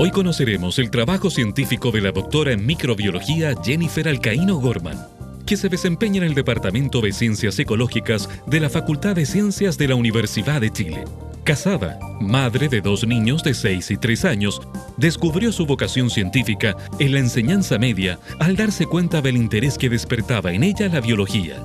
Hoy conoceremos el trabajo científico de la doctora en microbiología Jennifer Alcaíno Gorman, que se desempeña en el Departamento de Ciencias Ecológicas de la Facultad de Ciencias de la Universidad de Chile. Casada, madre de 2 niños de 6 y 3 años, descubrió su vocación científica en la enseñanza media al darse cuenta del interés que despertaba en ella la biología.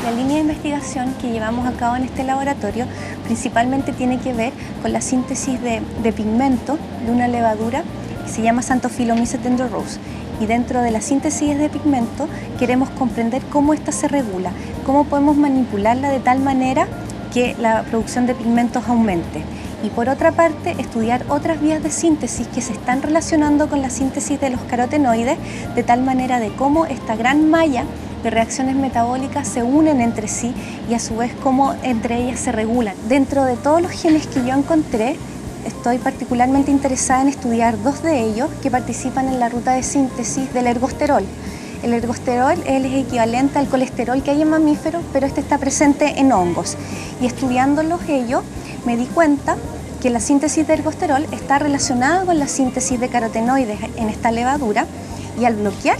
La línea de investigación que llevamos a cabo en este laboratorio principalmente tiene que ver con la síntesis de pigmento de una levadura que se llama Xanthophyllomyces dendrorose. Y dentro de la síntesis de pigmento queremos comprender cómo ésta se regula, cómo podemos manipularla de tal manera que la producción de pigmentos aumente. Y por otra parte, estudiar otras vías de síntesis que se están relacionando con la síntesis de los carotenoides, de tal manera de cómo esta gran malla de reacciones metabólicas se unen entre sí y a su vez cómo entre ellas se regulan. Dentro de todos los genes que yo encontré, estoy particularmente interesada en estudiar 2 de ellos que participan en la ruta de síntesis del ergosterol. El ergosterol es el equivalente al colesterol que hay en mamíferos, pero este está presente en hongos. Y estudiándolos ellos, me di cuenta que la síntesis de ergosterol está relacionada con la síntesis de carotenoides en esta levadura, y al bloquear,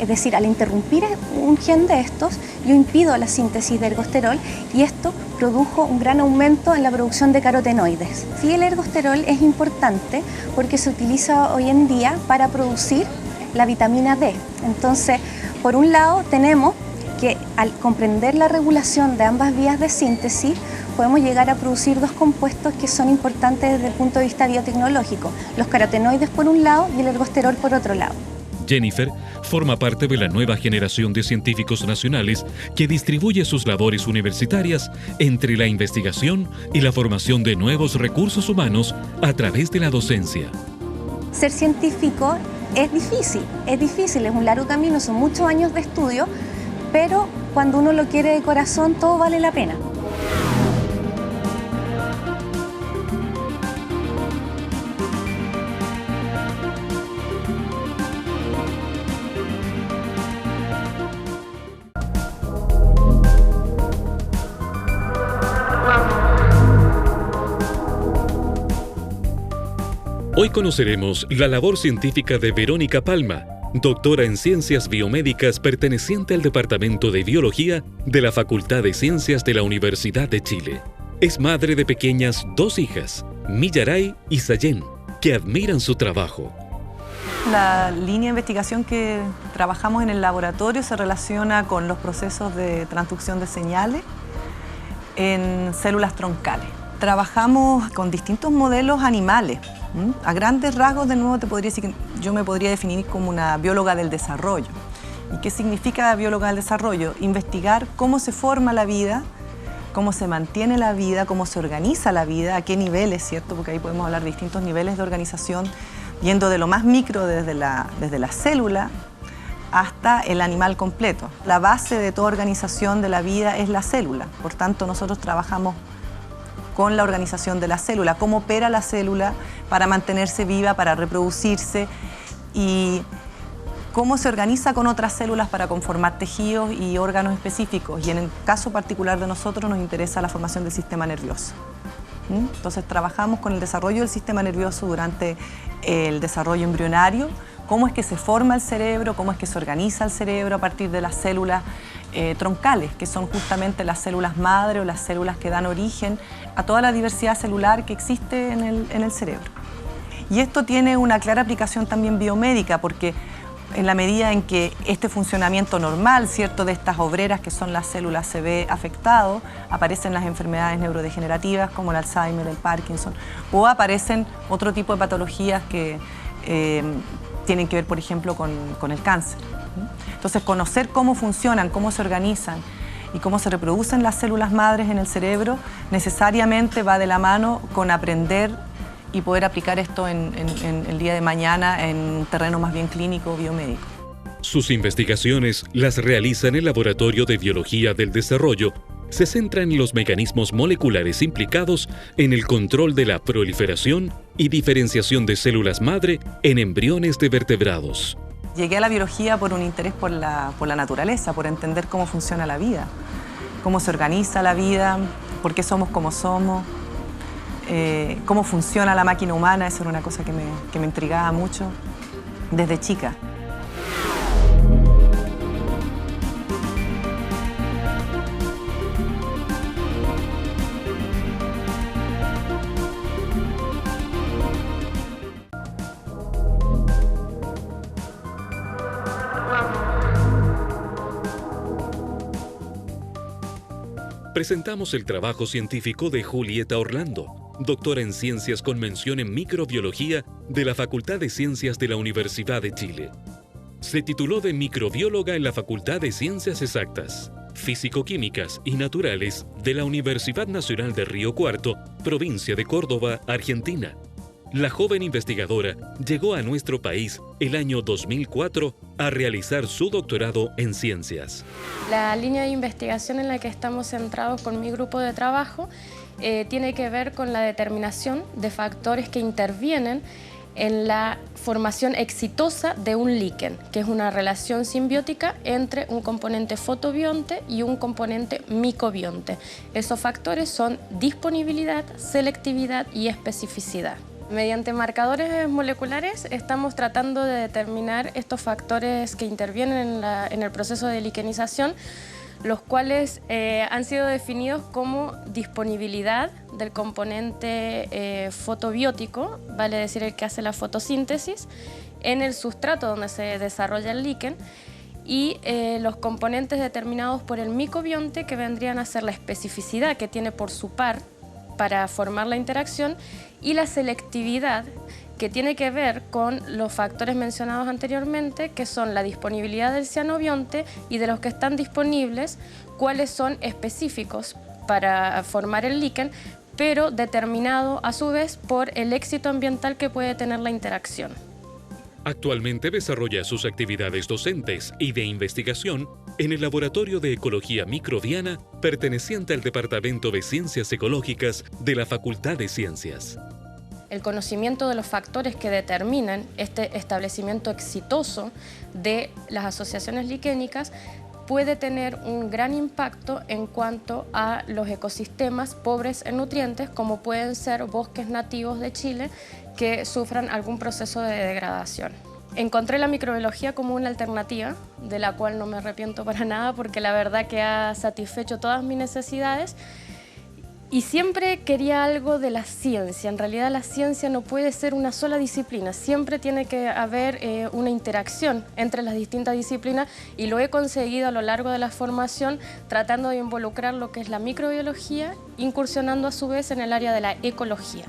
es decir, al interrumpir un gen de estos, yo impido la síntesis de ergosterol y esto produjo un gran aumento en la producción de carotenoides. Sí, el ergosterol es importante porque se utiliza hoy en día para producir la vitamina D. Entonces, por un lado tenemos que al comprender la regulación de ambas vías de síntesis, podemos llegar a producir 2 compuestos que son importantes desde el punto de vista biotecnológico, los carotenoides por un lado y el ergosterol por otro lado. Jennifer forma parte de la nueva generación de científicos nacionales que distribuye sus labores universitarias entre la investigación y la formación de nuevos recursos humanos a través de la docencia. Ser científico es difícil, es un largo camino, son muchos años de estudio, pero cuando uno lo quiere de corazón, todo vale la pena. Hoy conoceremos la labor científica de Verónica Palma, doctora en Ciencias Biomédicas perteneciente al Departamento de Biología de la Facultad de Ciencias de la Universidad de Chile. Es madre de pequeñas 2 hijas, Millaray y Sayen, que admiran su trabajo. La línea de investigación que trabajamos en el laboratorio se relaciona con los procesos de transducción de señales en células troncales. Trabajamos con distintos modelos animales. A grandes rasgos, de nuevo, te podría decir que yo me podría definir como una bióloga del desarrollo. ¿Y qué significa bióloga del desarrollo? Investigar cómo se forma la vida, cómo se mantiene la vida, cómo se organiza la vida, a qué niveles, ¿cierto? Porque ahí podemos hablar de distintos niveles de organización, yendo de lo más micro desde la célula hasta el animal completo. La base de toda organización de la vida es la célula. Por tanto, nosotros trabajamos con la organización de la célula, cómo opera la célula para mantenerse viva, para reproducirse y cómo se organiza con otras células para conformar tejidos y órganos específicos. Y en el caso particular de nosotros nos interesa la formación del sistema nervioso. Entonces trabajamos con el desarrollo del sistema nervioso durante el desarrollo embrionario, cómo es que se forma el cerebro, cómo es que se organiza el cerebro a partir de las células troncales, que son justamente las células madre o las células que dan origen a toda la diversidad celular que existe en el cerebro. Y esto tiene una clara aplicación también biomédica, porque en la medida en que este funcionamiento normal, ¿cierto?, de estas obreras que son las células se ve afectado, aparecen las enfermedades neurodegenerativas como el Alzheimer, el Parkinson, o aparecen otro tipo de patologías que tienen que ver, por ejemplo, con el cáncer. Entonces, conocer cómo funcionan, cómo se organizan y cómo se reproducen las células madres en el cerebro necesariamente va de la mano con aprender y poder aplicar esto en el día de mañana en un terreno más bien clínico o biomédico. Sus investigaciones las realiza en el Laboratorio de Biología del Desarrollo. Se centra en los mecanismos moleculares implicados en el control de la proliferación y diferenciación de células madre en embriones de vertebrados. Llegué a la biología por un interés por la naturaleza, por entender cómo funciona la vida, cómo se organiza la vida, por qué somos como somos. cómo funciona la máquina humana. Eso era una cosa que me intrigaba mucho desde chica. Presentamos el trabajo científico de Julieta Orlando, doctora en Ciencias con mención en Microbiología de la Facultad de Ciencias de la Universidad de Chile. Se tituló de microbióloga en la Facultad de Ciencias Exactas, Físico-Químicas y Naturales de la Universidad Nacional de Río Cuarto, provincia de Córdoba, Argentina. La joven investigadora llegó a nuestro país el año 2004 a realizar su doctorado en ciencias. La línea de investigación en la que estamos centrados con mi grupo de trabajo tiene que ver con la determinación de factores que intervienen en la formación exitosa de un líquen, que es una relación simbiótica entre un componente fotobionte y un componente micobionte. Esos factores son disponibilidad, selectividad y especificidad. Mediante marcadores moleculares estamos tratando de determinar estos factores que intervienen en el proceso de liquenización, los cuales han sido definidos como disponibilidad del componente fotobiótico, vale decir el que hace la fotosíntesis, en el sustrato donde se desarrolla el líquen, y los componentes determinados por el micobionte, que vendrían a ser la especificidad que tiene por su par para formar la interacción, y la selectividad, que tiene que ver con los factores mencionados anteriormente, que son la disponibilidad del cianobionte, y de los que están disponibles, cuáles son específicos para formar el líquen, pero determinado a su vez por el éxito ambiental que puede tener la interacción. Actualmente desarrolla sus actividades docentes y de investigación en el Laboratorio de Ecología Microbiana perteneciente al Departamento de Ciencias Ecológicas de la Facultad de Ciencias. El conocimiento de los factores que determinan este establecimiento exitoso de las asociaciones liquénicas puede tener un gran impacto en cuanto a los ecosistemas pobres en nutrientes, como pueden ser bosques nativos de Chile que sufran algún proceso de degradación. Encontré la microbiología como una alternativa, de la cual no me arrepiento para nada, porque la verdad que ha satisfecho todas mis necesidades. Y siempre quería algo de la ciencia. En realidad la ciencia no puede ser una sola disciplina, siempre tiene que haber una interacción entre las distintas disciplinas, y lo he conseguido a lo largo de la formación tratando de involucrar lo que es la microbiología, incursionando a su vez en el área de la ecología.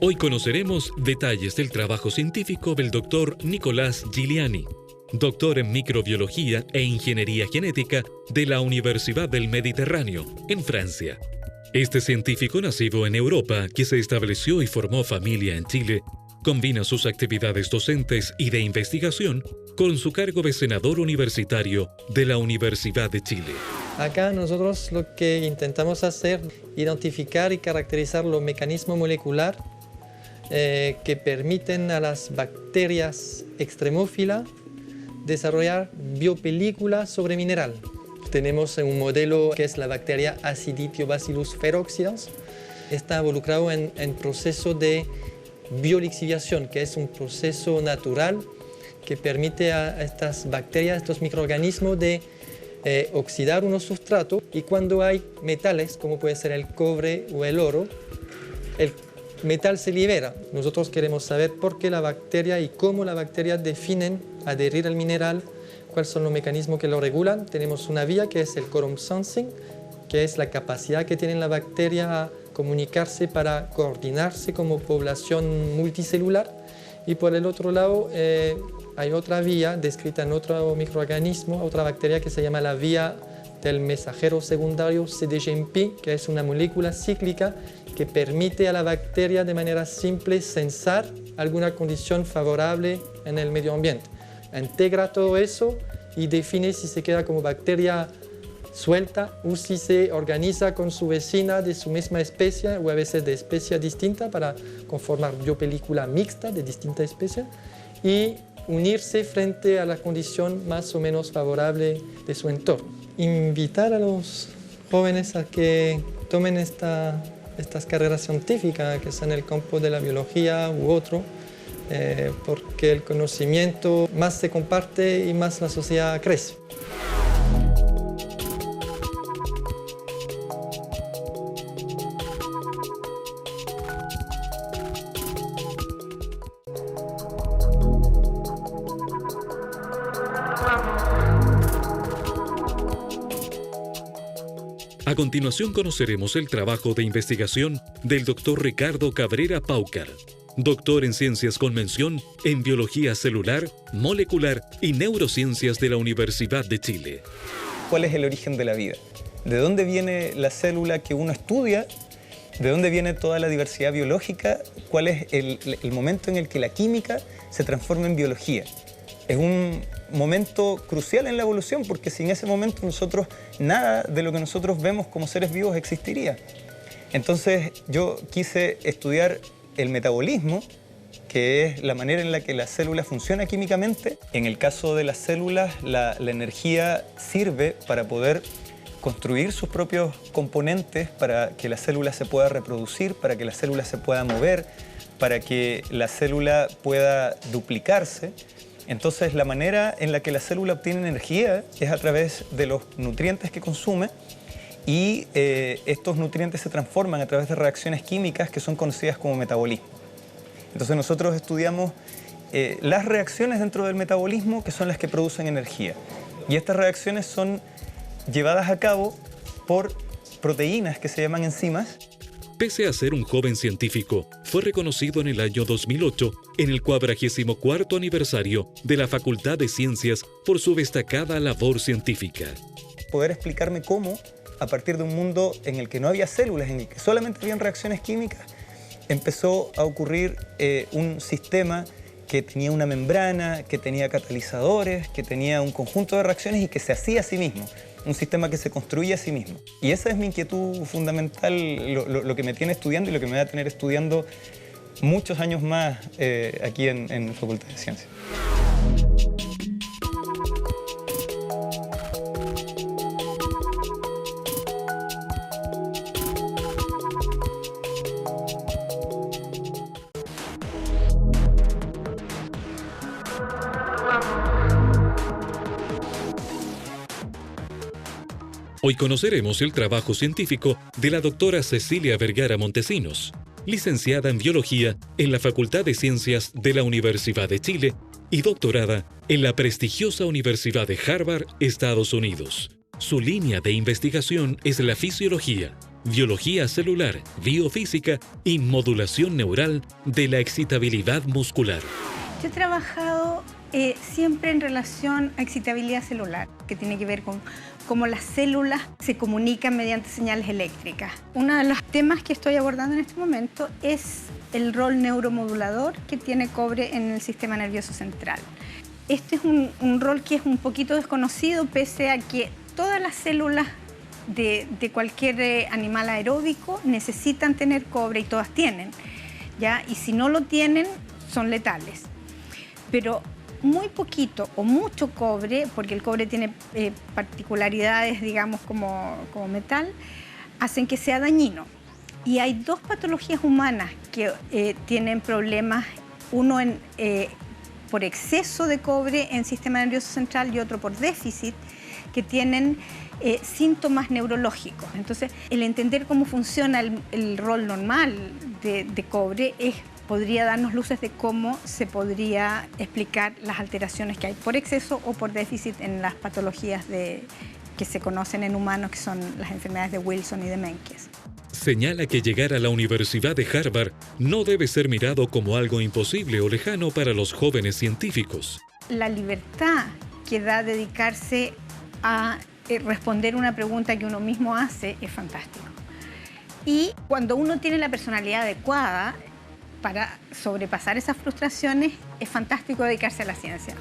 Hoy conoceremos detalles del trabajo científico del doctor Nicolás Giuliani, doctor en microbiología e ingeniería genética de la Universidad del Mediterráneo, en Francia. Este científico nacido en Europa, que se estableció y formó familia en Chile, combina sus actividades docentes y de investigación con su cargo de senador universitario de la Universidad de Chile. Acá nosotros lo que intentamos hacer es identificar y caracterizar los mecanismos moleculares que permiten a las bacterias extremófilas desarrollar biopelículas sobre mineral. Tenemos un modelo que es la bacteria Aciditio-Bacillus feroccidans. Está involucrado en proceso de biolixiviación, que es un proceso natural que permite a estas bacterias, a estos microorganismos de oxidar unos sustratos, y cuando hay metales, como puede ser el cobre o el oro, el metal se libera. Nosotros queremos saber por qué la bacteria y cómo la bacteria definen adherir al mineral, cuáles son los mecanismos que lo regulan. Tenemos una vía que es el quorum sensing, que es la capacidad que tiene la bacteria a comunicarse para coordinarse como población multicelular. Y por el otro lado hay otra vía descrita en otro microorganismo, otra bacteria, que se llama la vía del mensajero secundario CDGMP, que es una molécula cíclica que permite a la bacteria de manera simple sensar alguna condición favorable en el medio ambiente. Integra todo eso y define si se queda como bacteria suelta o si se organiza con su vecina de su misma especie o a veces de especie distinta para conformar biopelícula mixta de distintas especies y unirse frente a la condición más o menos favorable de su entorno. Invitar a los jóvenes a que tomen estas carreras científicas que son en el campo de la biología u otro, porque el conocimiento más se comparte y más la sociedad crece. A continuación conoceremos el trabajo de investigación del Dr. Ricardo Cabrera Paucar, doctor en Ciencias con mención en Biología Celular, Molecular y Neurociencias de la Universidad de Chile. ¿Cuál es el origen de la vida? ¿De dónde viene la célula que uno estudia? ¿De dónde viene toda la diversidad biológica? ¿Cuál es el momento en el que la química se transforma en biología? Es un momento crucial en la evolución porque sin ese momento nada de lo que nosotros vemos como seres vivos existiría. Entonces yo quise estudiar el metabolismo, que es la manera en la que la célula funciona químicamente. En el caso de las células, la energía sirve para poder construir sus propios componentes, para que la célula se pueda reproducir, para que la célula se pueda mover, para que la célula pueda duplicarse. Entonces, la manera en la que la célula obtiene energía es a través de los nutrientes que consume y estos nutrientes se transforman a través de reacciones químicas que son conocidas como metabolismo. Entonces, nosotros estudiamos las reacciones dentro del metabolismo que son las que producen energía. Y estas reacciones son llevadas a cabo por proteínas que se llaman enzimas. Pese a ser un joven científico, fue reconocido en el año 2008 en el 44º aniversario de la Facultad de Ciencias por su destacada labor científica. Poder explicarme cómo, a partir de un mundo en el que no había células, en el que solamente habían reacciones químicas, empezó a ocurrir un sistema que tenía una membrana, que tenía catalizadores, que tenía un conjunto de reacciones y que se hacía a sí mismo. Un sistema que se construye a sí mismo. Y esa es mi inquietud fundamental, lo que me tiene estudiando y lo que me va a tener estudiando muchos años más aquí en la Facultad de Ciencias. Hoy conoceremos el trabajo científico de la doctora Cecilia Vergara Montesinos, licenciada en Biología en la Facultad de Ciencias de la Universidad de Chile y doctorada en la prestigiosa Universidad de Harvard, Estados Unidos. Su línea de investigación es la fisiología, biología celular, biofísica y modulación neural de la excitabilidad muscular. Yo he trabajado siempre en relación a excitabilidad celular, que tiene que ver con cómo las células se comunican mediante señales eléctricas. Uno de los temas que estoy abordando en este momento es el rol neuromodulador que tiene cobre en el sistema nervioso central. Este es un rol que es un poquito desconocido, pese a que todas las células de cualquier animal aeróbico necesitan tener cobre y todas tienen, ¿ya? Y si no lo tienen, son letales. Pero muy poquito o mucho cobre, porque el cobre tiene particularidades, digamos, como metal, hacen que sea dañino. Y hay dos patologías humanas que tienen problemas, uno por exceso de cobre en el sistema nervioso central y otro por déficit, que tienen síntomas neurológicos. Entonces, el entender cómo funciona el rol normal de cobre podría darnos luces de cómo se podría explicar las alteraciones que hay por exceso o por déficit en las patologías que se conocen en humanos, que son las enfermedades de Wilson y de Menkes. Señala que llegar a la Universidad de Harvard no debe ser mirado como algo imposible o lejano para los jóvenes científicos. La libertad que da dedicarse a responder una pregunta que uno mismo hace es fantástico. Y cuando uno tiene la personalidad adecuada para sobrepasar esas frustraciones, es fantástico dedicarse a la ciencia.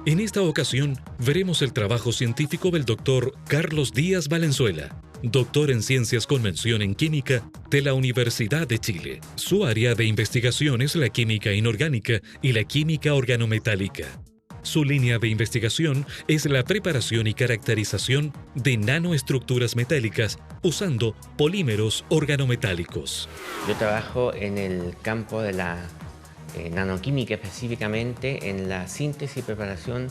En esta ocasión, veremos el trabajo científico del doctor Carlos Díaz Valenzuela, doctor en Ciencias con mención en Química de la Universidad de Chile. Su área de investigación es la química inorgánica y la química organometálica. Su línea de investigación es la preparación y caracterización de nanoestructuras metálicas usando polímeros organometálicos. Yo trabajo en el campo de la nanoquímica, específicamente en la síntesis y preparación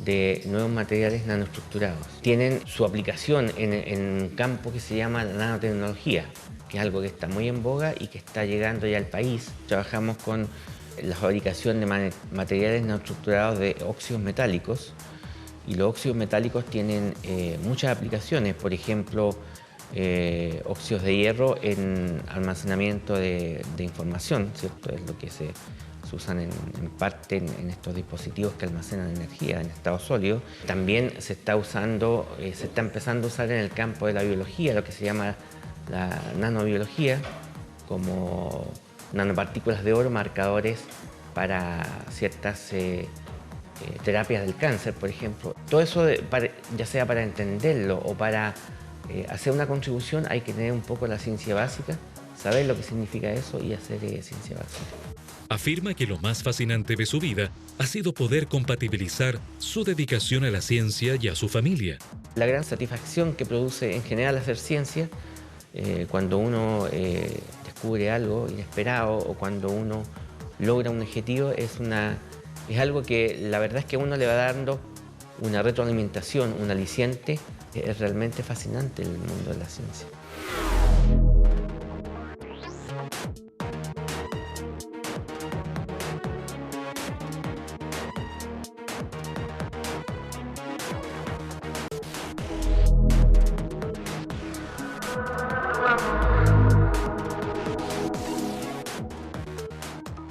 de nuevos materiales nanoestructurados. Tienen su aplicación en un campo que se llama la nanotecnología, que es algo que está muy en boga y que está llegando ya al país. Trabajamos con la fabricación de materiales nanoestructurados de óxidos metálicos, y los óxidos metálicos tienen muchas aplicaciones, por ejemplo, óxidos de hierro en almacenamiento de información, ¿cierto? Es lo que se usan en parte en estos dispositivos que almacenan energía en estado sólido. También se está empezando a usar en el campo de la biología, lo que se llama la nanobiología, como nanopartículas de oro, marcadores para ciertas terapias del cáncer, por ejemplo. Todo eso, ya sea para entenderlo o para hacer una contribución, hay que tener un poco la ciencia básica, saber lo que significa eso y hacer ciencia básica. Afirma que lo más fascinante de su vida ha sido poder compatibilizar su dedicación a la ciencia y a su familia. La gran satisfacción que produce en general hacer ciencia, cuando uno descubre algo inesperado o cuando uno logra un objetivo, es algo que la verdad es que uno le va dando una retroalimentación, un aliciente. Es realmente fascinante el mundo de la ciencia.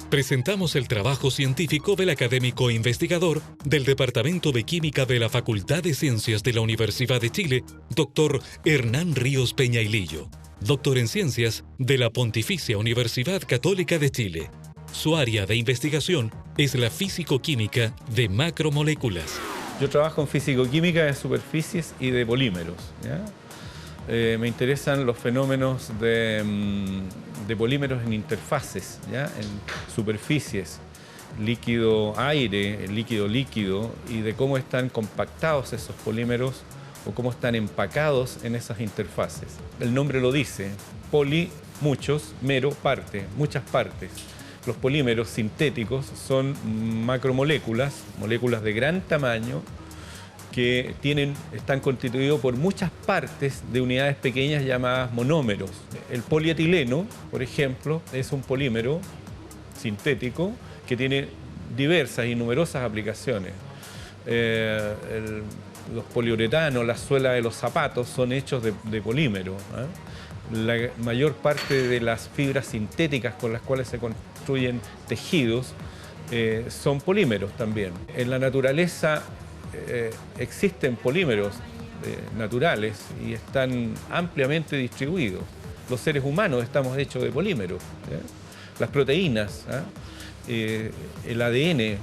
Presentamos el trabajo científico del académico e investigador del Departamento de Química de la Facultad de Ciencias de la Universidad de Chile, doctor Hernán Ríos Peñailillo, doctor en Ciencias de la Pontificia Universidad Católica de Chile. Su área de investigación es la físico-química de macromoléculas. Yo trabajo en físico-química de superficies y de polímeros, ¿ya? Me interesan los fenómenos de polímeros en interfaces, ¿ya? En superficies, líquido-aire, líquido-líquido, y de cómo están compactados esos polímeros o cómo están empacados en esas interfaces. El nombre lo dice, poli, muchos, mero, parte, muchas partes. Los polímeros sintéticos son macromoléculas, moléculas de gran tamaño, que están constituidos por muchas partes de unidades pequeñas llamadas monómeros. El polietileno, por ejemplo, es un polímero sintético que tiene diversas y numerosas aplicaciones. Los poliuretanos, la suela de los zapatos son hechos de polímero, ¿eh? La mayor parte de las fibras sintéticas con las cuales se construyen tejidos son polímeros también. En la naturaleza existen polímeros naturales y están ampliamente distribuidos. Los seres humanos estamos hechos de polímeros, ¿eh? Las proteínas, el ADN,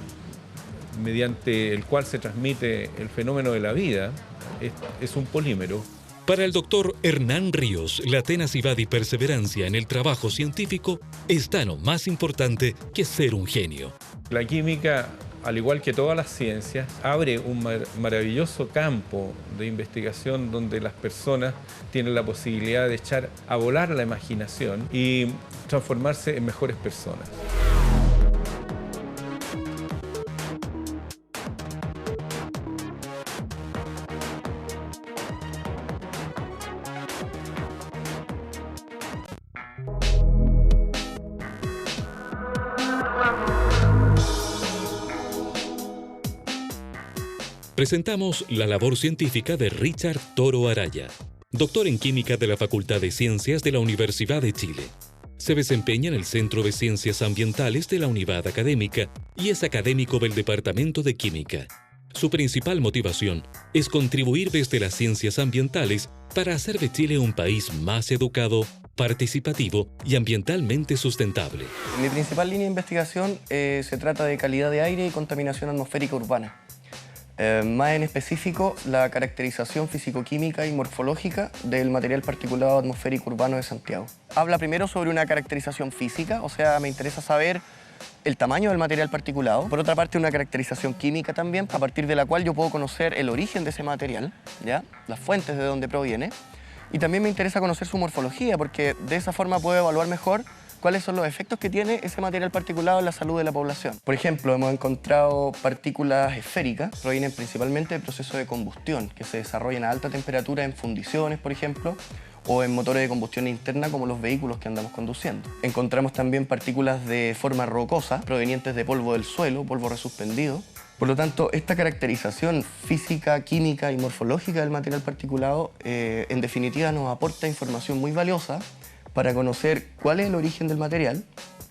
mediante el cual se transmite el fenómeno de la vida, es un polímero. Para el doctor Hernán Ríos, la tenacidad y perseverancia en el trabajo científico es tan o más importante que ser un genio. La química, al igual que todas las ciencias, abre un maravilloso campo de investigación donde las personas tienen la posibilidad de echar a volar la imaginación y transformarse en mejores personas. Presentamos la labor científica de Richard Toro Araya, doctor en Química de la Facultad de Ciencias de la Universidad de Chile. Se desempeña en el Centro de Ciencias Ambientales de la Unidad Académica y es académico del Departamento de Química. Su principal motivación es contribuir desde las ciencias ambientales para hacer de Chile un país más educado participativo y ambientalmente sustentable. Mi principal línea de investigación se trata de calidad de aire y contaminación atmosférica urbana. Más en específico, la caracterización físico-química y morfológica del material particulado atmosférico urbano de Santiago. Habla primero sobre una caracterización física, o sea, me interesa saber el tamaño del material particulado. Por otra parte, una caracterización química también, a partir de la cual yo puedo conocer el origen de ese material, ¿ya? Las fuentes de donde proviene. Y también me interesa conocer su morfología, porque de esa forma puedo evaluar mejor cuáles son los efectos que tiene ese material particulado en la salud de la población. Por ejemplo, hemos encontrado partículas esféricas, provienen principalmente del proceso de combustión, que se desarrollan a alta temperatura en fundiciones, por ejemplo, o en motores de combustión interna como los vehículos que andamos conduciendo. Encontramos también partículas de forma rocosa, provenientes de polvo del suelo, polvo resuspendido. Por lo tanto, esta caracterización física, química y morfológica del material particulado, en definitiva, nos aporta información muy valiosa para conocer cuál es el origen del material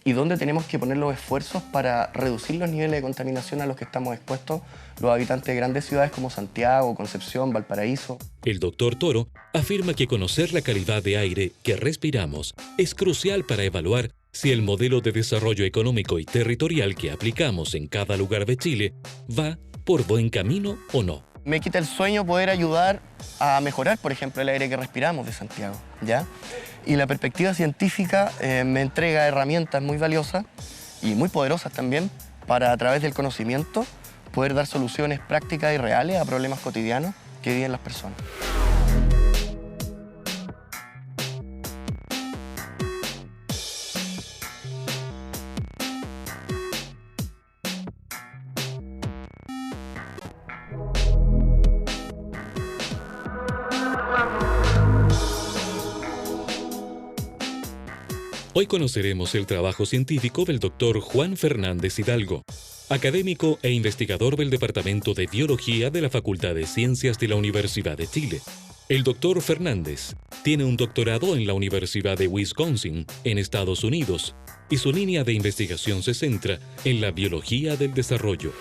y dónde tenemos que poner los esfuerzos para reducir los niveles de contaminación a los que estamos expuestos los habitantes de grandes ciudades como Santiago, Concepción, Valparaíso. El doctor Toro afirma que conocer la calidad de aire que respiramos es crucial para evaluar si el modelo de desarrollo económico y territorial que aplicamos en cada lugar de Chile va por buen camino o no. Me quita el sueño poder ayudar a mejorar, por ejemplo, el aire que respiramos de Santiago, ¿ya? Y la perspectiva científica me entrega herramientas muy valiosas y muy poderosas también para, a través del conocimiento, poder dar soluciones prácticas y reales a problemas cotidianos que viven las personas. Hoy conoceremos el trabajo científico del doctor Juan Fernández Hidalgo, académico e investigador del Departamento de Biología de la Facultad de Ciencias de la Universidad de Chile. El doctor Fernández tiene un doctorado en la Universidad de Wisconsin, en Estados Unidos, y su línea de investigación se centra en la biología del desarrollo.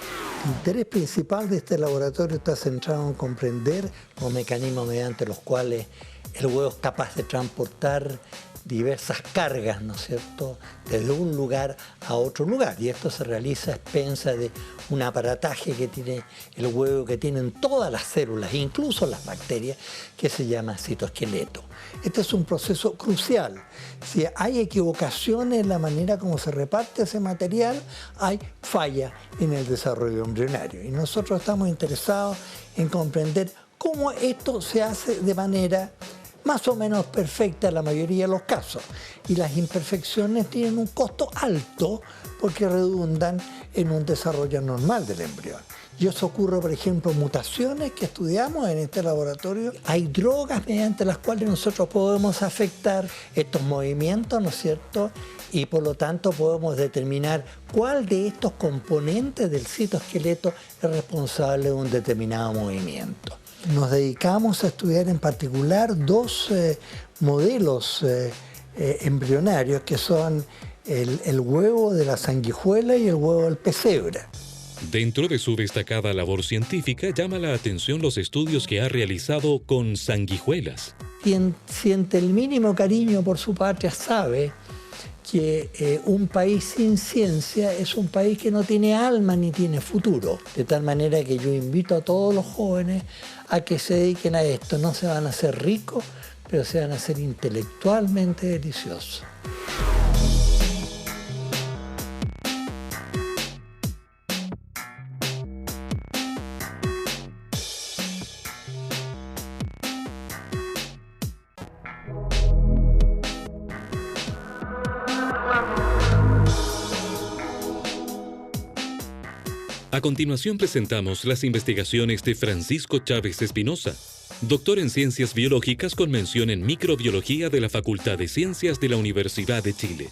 El interés principal de este laboratorio está centrado en comprender los mecanismos mediante los cuales el huevo es capaz de transportar diversas cargas, ¿no es cierto?, desde un lugar a otro lugar. Y esto se realiza a expensas de un aparataje que tiene el huevo, que tienen todas las células, incluso las bacterias, que se llama citoesqueleto. Este es un proceso crucial. Si hay equivocaciones en la manera como se reparte ese material, hay falla en el desarrollo embrionario. Y nosotros estamos interesados en comprender cómo esto se hace de manera más o menos perfecta en la mayoría de los casos. Y las imperfecciones tienen un costo alto porque redundan en un desarrollo normal del embrión. Y eso ocurre, por ejemplo, en mutaciones que estudiamos en este laboratorio. Hay drogas mediante las cuales nosotros podemos afectar estos movimientos, ¿no es cierto? Y por lo tanto podemos determinar cuál de estos componentes del citoesqueleto es responsable de un determinado movimiento. Nos dedicamos a estudiar en particular dos modelos embrionarios que son el huevo de la sanguijuela y el huevo del pesebre. Dentro de su destacada labor científica llama la atención los estudios que ha realizado con sanguijuelas. Quien siente el mínimo cariño por su patria sabe que un país sin ciencia es un país que no tiene alma ni tiene futuro. De tal manera que yo invito a todos los jóvenes a que se dediquen a esto. No se van a hacer ricos, pero se van a hacer intelectualmente deliciosos. A continuación presentamos las investigaciones de Francisco Chávez Espinosa, doctor en Ciencias Biológicas con mención en Microbiología de la Facultad de Ciencias de la Universidad de Chile.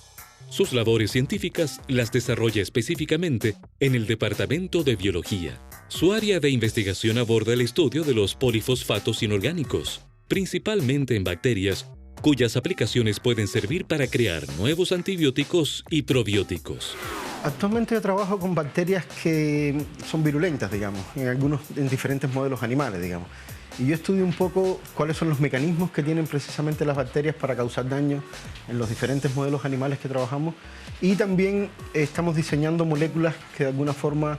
Sus labores científicas las desarrolla específicamente en el Departamento de Biología. Su área de investigación aborda el estudio de los polifosfatos inorgánicos, principalmente en bacterias, cuyas aplicaciones pueden servir para crear nuevos antibióticos y probióticos. Actualmente yo trabajo con bacterias que son virulentas, digamos, en diferentes modelos animales, digamos. y yo estudio un poco cuáles son los mecanismos que tienen precisamente las bacterias para causar daño en los diferentes modelos animales que trabajamos, y también estamos diseñando moléculas que de alguna forma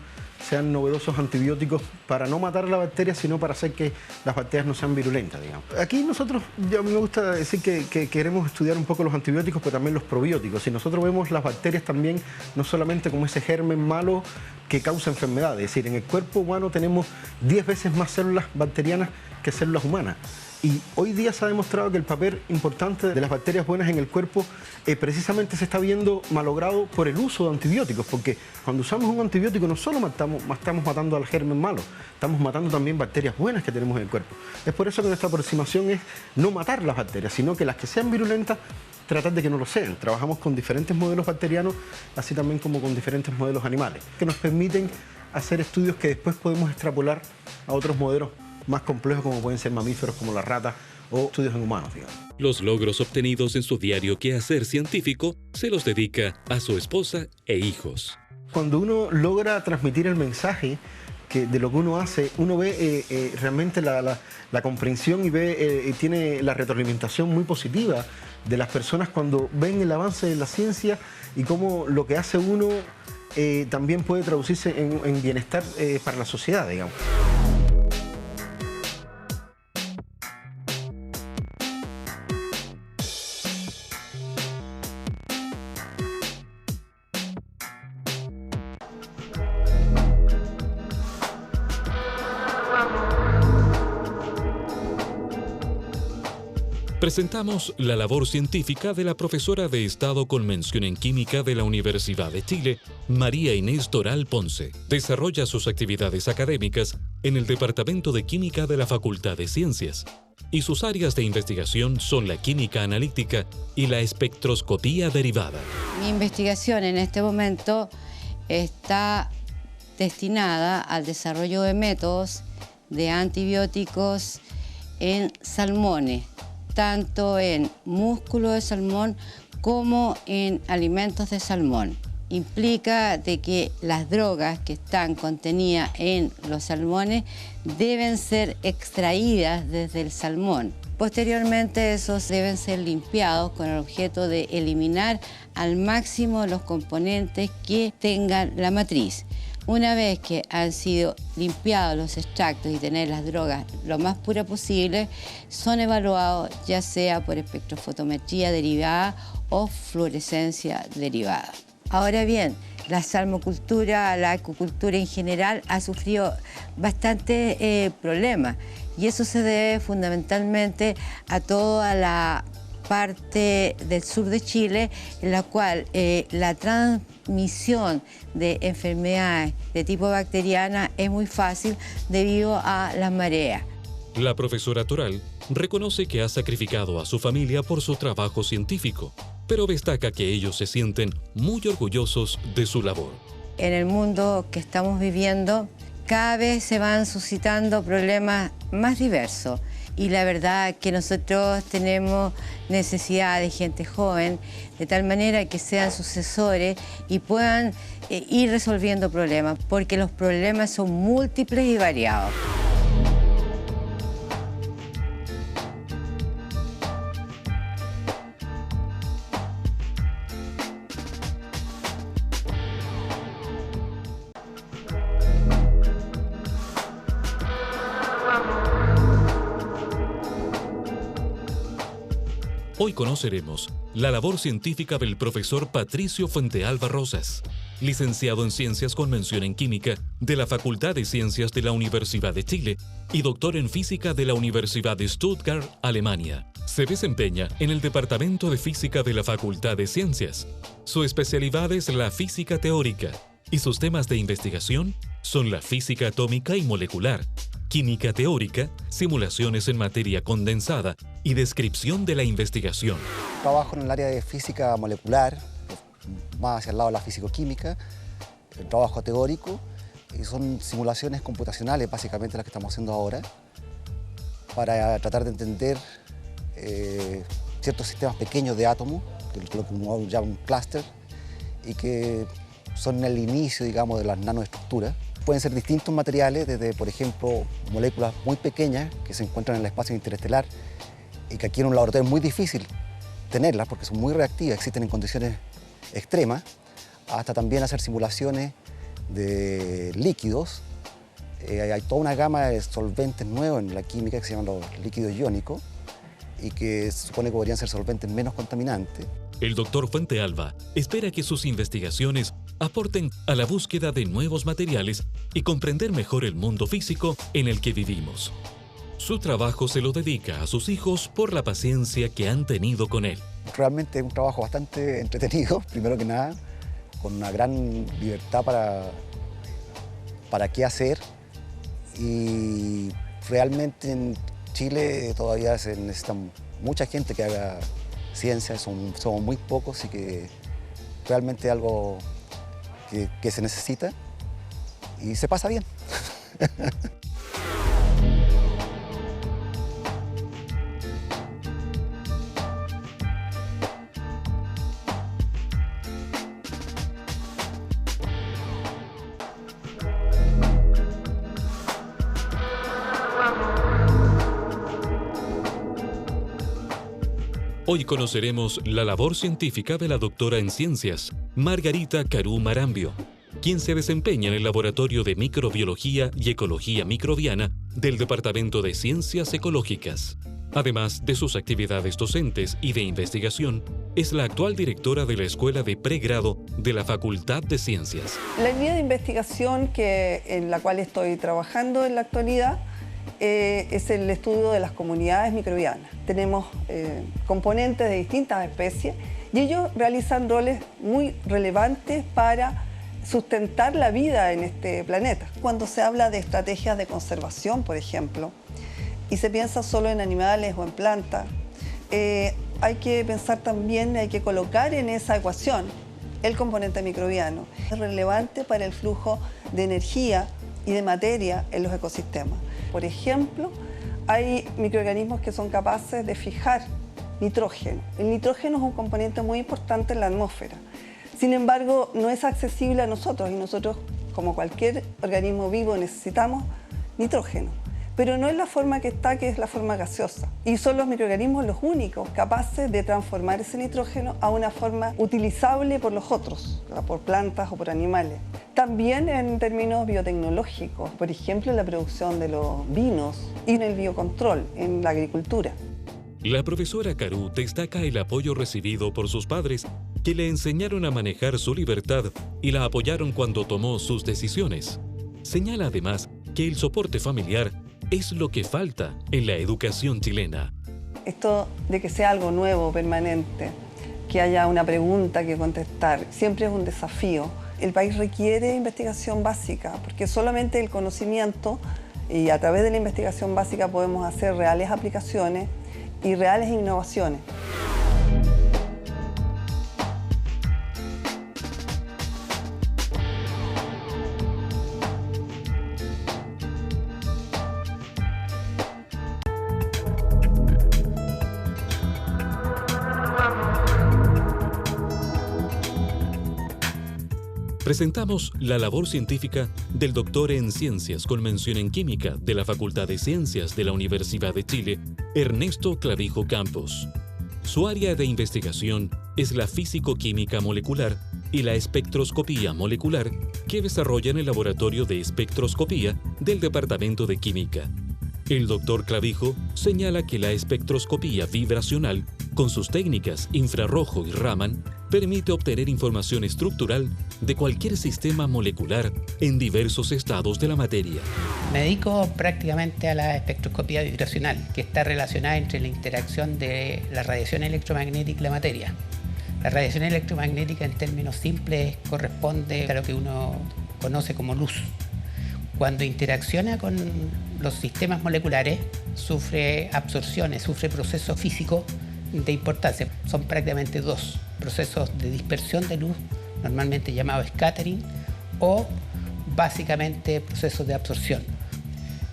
sean novedosos antibióticos para no matar a la bacteria, sino para hacer que las bacterias no sean virulentas, digamos. Aquí nosotros, a mí me gusta decir que queremos estudiar un poco los antibióticos, pero también los probióticos. Y nosotros vemos las bacterias también no solamente como ese germen malo que causa enfermedades. Es decir, en el cuerpo humano tenemos 10 veces más células bacterianas que células humanas. Y hoy día se ha demostrado que el papel importante de las bacterias buenas en el cuerpo precisamente se está viendo malogrado por el uso de antibióticos, porque cuando usamos un antibiótico no solo estamos matando al germen malo, estamos matando también bacterias buenas que tenemos en el cuerpo. Es por eso que nuestra aproximación es no matar las bacterias, sino que las que sean virulentas, tratar de que no lo sean. Trabajamos con diferentes modelos bacterianos, así también como con diferentes modelos animales, que nos permiten hacer estudios que después podemos extrapolar a otros modelos más complejos, como pueden ser mamíferos como la rata o estudios en humanos, digamos. Los logros obtenidos en su diario Quehacer Científico se los dedica a su esposa e hijos. Cuando uno logra transmitir el mensaje de lo que uno hace, uno ve realmente la comprensión y tiene la retroalimentación muy positiva de las personas cuando ven el avance de la ciencia y cómo lo que hace uno también puede traducirse en bienestar para la sociedad, digamos. Presentamos la labor científica de la profesora de Estado con mención en Química de la Universidad de Chile, María Inés Doral Ponce. Desarrolla sus actividades académicas en el Departamento de Química de la Facultad de Ciencias, y sus áreas de investigación son la química analítica y la espectroscopía derivada. Mi investigación en este momento está destinada al desarrollo de métodos de antibióticos en salmones, tanto en músculo de salmón como en alimentos de salmón. Implica de que las drogas que están contenidas en los salmones deben ser extraídas desde el salmón. Posteriormente, esos deben ser limpiados con el objeto de eliminar al máximo los componentes que tengan la matriz. Una vez que han sido limpiados los extractos y tener las drogas lo más puras posible, son evaluados ya sea por espectrofotometría derivada o fluorescencia derivada. Ahora bien, la salmocultura, la acuicultura en general ha sufrido bastantes problemas, y eso se debe fundamentalmente a toda la parte del sur de Chile, en la cual la transmisión de enfermedades de tipo bacteriana es muy fácil debido a las mareas. La profesora Toral reconoce que ha sacrificado a su familia por su trabajo científico, pero destaca que ellos se sienten muy orgullosos de su labor. En el mundo que estamos viviendo, cada vez se van suscitando problemas más diversos. Y la verdad que nosotros tenemos necesidad de gente joven, de tal manera que sean sucesores y puedan ir resolviendo problemas, porque los problemas son múltiples y variados. Hoy conoceremos la labor científica del profesor Patricio Fuentealba Rosas, licenciado en Ciencias con mención en Química de la Facultad de Ciencias de la Universidad de Chile y doctor en Física de la Universidad de Stuttgart, Alemania. Se desempeña en el Departamento de Física de la Facultad de Ciencias. Su especialidad es la física teórica y sus temas de investigación son la física atómica y molecular, química teórica, simulaciones en materia condensada y descripción de la investigación. Trabajo en el área de física molecular, más hacia el lado de la físico-química, el trabajo teórico, y son simulaciones computacionales básicamente las que estamos haciendo ahora, para tratar de entender ciertos sistemas pequeños de átomos, que lo que uno llama un clúster, y que son el inicio, digamos, de las nanoestructuras. pueden ser distintos materiales, desde, por ejemplo, moléculas muy pequeñas que se encuentran en el espacio interestelar y que aquí en un laboratorio es muy difícil tenerlas porque son muy reactivas, existen en condiciones extremas, hasta también hacer simulaciones de líquidos. Hay toda una gama de solventes nuevos en la química que se llaman los líquidos iónicos y que se supone que podrían ser solventes menos contaminantes. El doctor Fuentealba espera que sus investigaciones aporten a la búsqueda de nuevos materiales y comprender mejor el mundo físico en el que vivimos. Su trabajo se lo dedica a sus hijos por la paciencia que han tenido con él. Realmente es un trabajo bastante entretenido, primero que nada, con una gran libertad para qué hacer, y realmente en Chile todavía se necesita mucha gente que haga ciencia, somos muy pocos y que realmente es algo que se necesita y se pasa bien. Hoy conoceremos la labor científica de la doctora en ciencias, Margarita Carú Marambio, quien se desempeña en el Laboratorio de Microbiología y Ecología Microbiana del Departamento de Ciencias Ecológicas. Además de sus actividades docentes y de investigación, es la actual directora de la Escuela de Pregrado de la Facultad de Ciencias. La línea de investigación en la cual estoy trabajando en la actualidad es el estudio de las comunidades microbianas. Tenemos componentes de distintas especies y ellos realizan roles muy relevantes para sustentar la vida en este planeta. Cuando se habla de estrategias de conservación, por ejemplo, y se piensa solo en animales o en plantas, hay que pensar también, hay que colocar en esa ecuación el componente microbiano. Es relevante para el flujo de energía y de materia en los ecosistemas. Por ejemplo, hay microorganismos que son capaces de fijar nitrógeno. El nitrógeno es un componente muy importante en la atmósfera. Sin embargo, no es accesible a nosotros y nosotros, como cualquier organismo vivo, necesitamos nitrógeno. Pero no es la forma que está, que es la forma gaseosa. Y son los microorganismos los únicos capaces de transformar ese nitrógeno a una forma utilizable por los otros, por plantas o por animales. También en términos biotecnológicos, por ejemplo, en la producción de los vinos y en el biocontrol, en la agricultura. La profesora Carú destaca el apoyo recibido por sus padres, que le enseñaron a manejar su libertad y la apoyaron cuando tomó sus decisiones. Señala además que el soporte familiar es lo que falta en la educación chilena. Esto de que sea algo nuevo, permanente, que haya una pregunta que contestar, siempre es un desafío. El país requiere investigación básica, porque solamente el conocimiento y a través de la investigación básica podemos hacer reales aplicaciones y reales innovaciones. Presentamos la labor científica del doctor en Ciencias con mención en Química de la Facultad de Ciencias de la Universidad de Chile, Ernesto Clavijo Campos. Su área de investigación es la físico-química molecular y la espectroscopía molecular que desarrolla en el Laboratorio de Espectroscopía del Departamento de Química. El doctor Clavijo señala que la espectroscopía vibracional, con sus técnicas infrarrojo y Raman, permite obtener información estructural de cualquier sistema molecular en diversos estados de la materia. Me dedico prácticamente a la espectroscopía vibracional, que está relacionada entre la interacción de la radiación electromagnética y la materia. La radiación electromagnética, en términos simples, corresponde a lo que uno conoce como luz. Cuando interacciona con los sistemas moleculares, sufre absorciones, sufre procesos físicos de importancia. Son prácticamente dos procesos de dispersión de luz, normalmente llamados scattering, o básicamente procesos de absorción.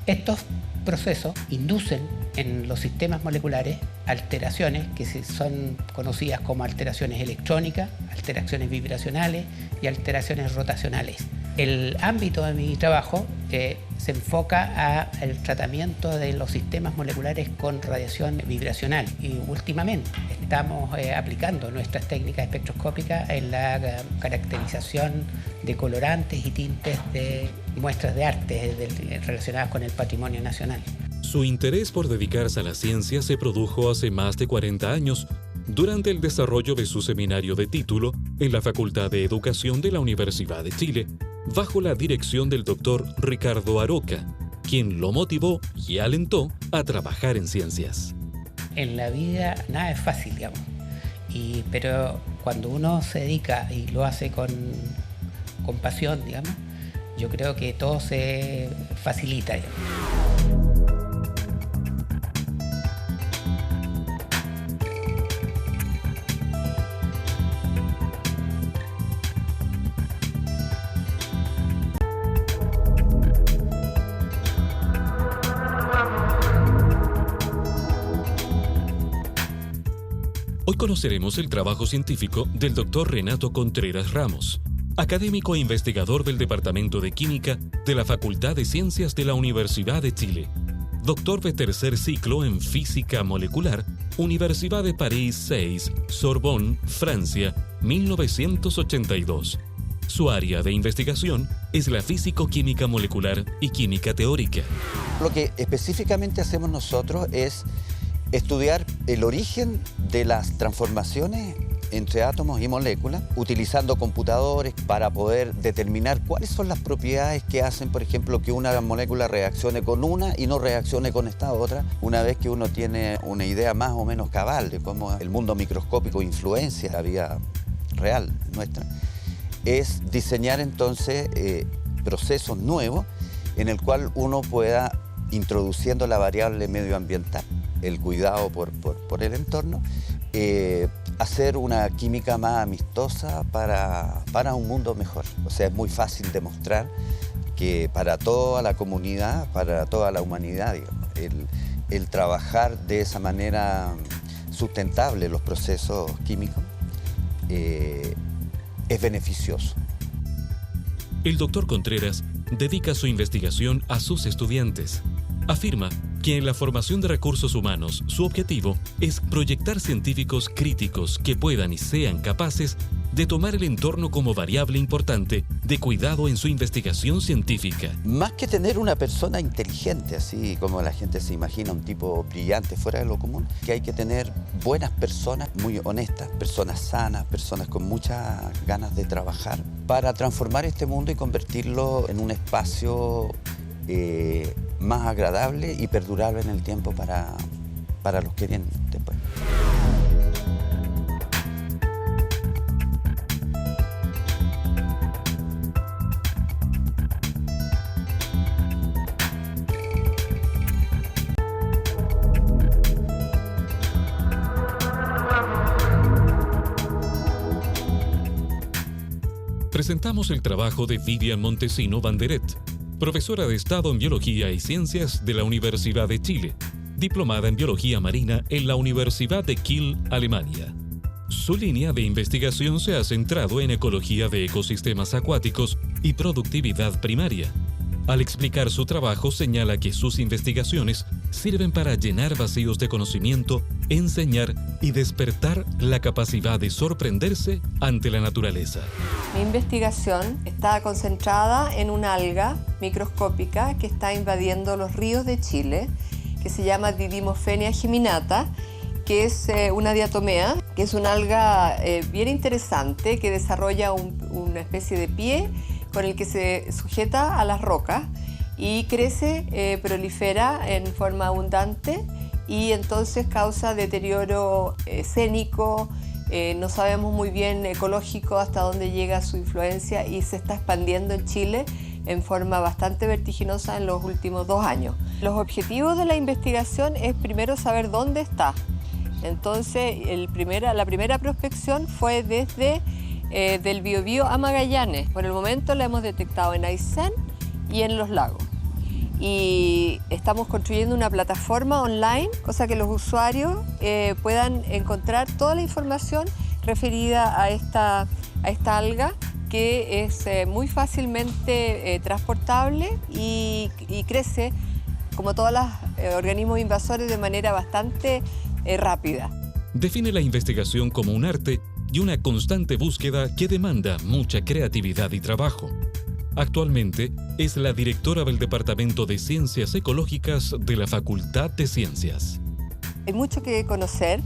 Estos procesos inducen en los sistemas moleculares alteraciones que son conocidas como alteraciones electrónicas, alteraciones vibracionales y alteraciones rotacionales. El ámbito de mi trabajo se enfoca al tratamiento de los sistemas moleculares con radiación vibracional y últimamente estamos aplicando nuestras técnicas espectroscópicas en la caracterización de colorantes y tintes de muestras de arte relacionadas con el patrimonio nacional. Su interés por dedicarse a la ciencia se produjo hace más de 40 años durante el desarrollo de su seminario de título en la Facultad de Educación de la Universidad de Chile, bajo la dirección del doctor Ricardo Aroca, quien lo motivó y alentó a trabajar en ciencias. En la vida nada es fácil, digamos, pero cuando uno se dedica y lo hace con pasión, digamos, yo creo que todo se facilita, digamos. Hoy conoceremos el trabajo científico del Dr. Renato Contreras Ramos, académico e investigador del Departamento de Química de la Facultad de Ciencias de la Universidad de Chile, doctor de tercer ciclo en Física Molecular, Universidad de París 6, Sorbonne, Francia, 1982. Su área de investigación es la físico-química molecular y química teórica. Lo que específicamente hacemos nosotros es estudiar el origen de las transformaciones entre átomos y moléculas, utilizando computadores para poder determinar cuáles son las propiedades que hacen, por ejemplo, que una molécula reaccione con una y no reaccione con esta otra, una vez que uno tiene una idea más o menos cabal de cómo el mundo microscópico influencia la vida real nuestra. Es diseñar entonces procesos nuevos en el cual uno pueda, introduciendo la variable medioambiental, el cuidado por el entorno, hacer una química más amistosa para un mundo mejor. O sea, es muy fácil demostrar que para toda la comunidad, para toda la humanidad, digamos, el trabajar de esa manera sustentable los procesos químicos es beneficioso. El doctor Contreras dedica su investigación a sus estudiantes. Afirma que en la formación de recursos humanos su objetivo es proyectar científicos críticos que puedan y sean capaces de tomar el entorno como variable importante de cuidado en su investigación científica. Más que tener una persona inteligente, así como la gente se imagina, un tipo brillante fuera de lo común, que hay que tener buenas personas, muy honestas, personas sanas, personas con muchas ganas de trabajar, para transformar este mundo y convertirlo en un espacio más agradable y perdurable en el tiempo para los que vienen después. Presentamos el trabajo de Vivian Montesino Banderet, profesora de Estado en Biología y Ciencias de la Universidad de Chile, diplomada en Biología Marina en la Universidad de Kiel, Alemania. Su línea de investigación se ha centrado en ecología de ecosistemas acuáticos y productividad primaria. Al explicar su trabajo, señala que sus investigaciones sirven para llenar vacíos de conocimiento, enseñar y despertar la capacidad de sorprenderse ante la naturaleza. Mi investigación está concentrada en una alga microscópica que está invadiendo los ríos de Chile, que se llama Didymosphenia geminata, que es una diatomea, que es una alga bien interesante que desarrolla una especie de pie con el que se sujeta a las rocas y crece, prolifera en forma abundante y entonces causa deterioro escénico, no sabemos muy bien ecológico hasta dónde llega su influencia y se está expandiendo en Chile en forma bastante vertiginosa en los últimos 2 años. Los objetivos de la investigación es primero saber dónde está. Entonces la primera prospección fue desde del Biobío a Magallanes. Por el momento la hemos detectado en Aysén y en Los Lagos. Y estamos construyendo una plataforma online, cosa que los usuarios puedan encontrar toda la información referida a esta alga que es muy fácilmente transportable y crece, como todos los organismos invasores, de manera bastante rápida. Define la investigación como un arte y una constante búsqueda que demanda mucha creatividad y trabajo. Actualmente es la directora del Departamento de Ciencias Ecológicas de la Facultad de Ciencias. Hay mucho que conocer,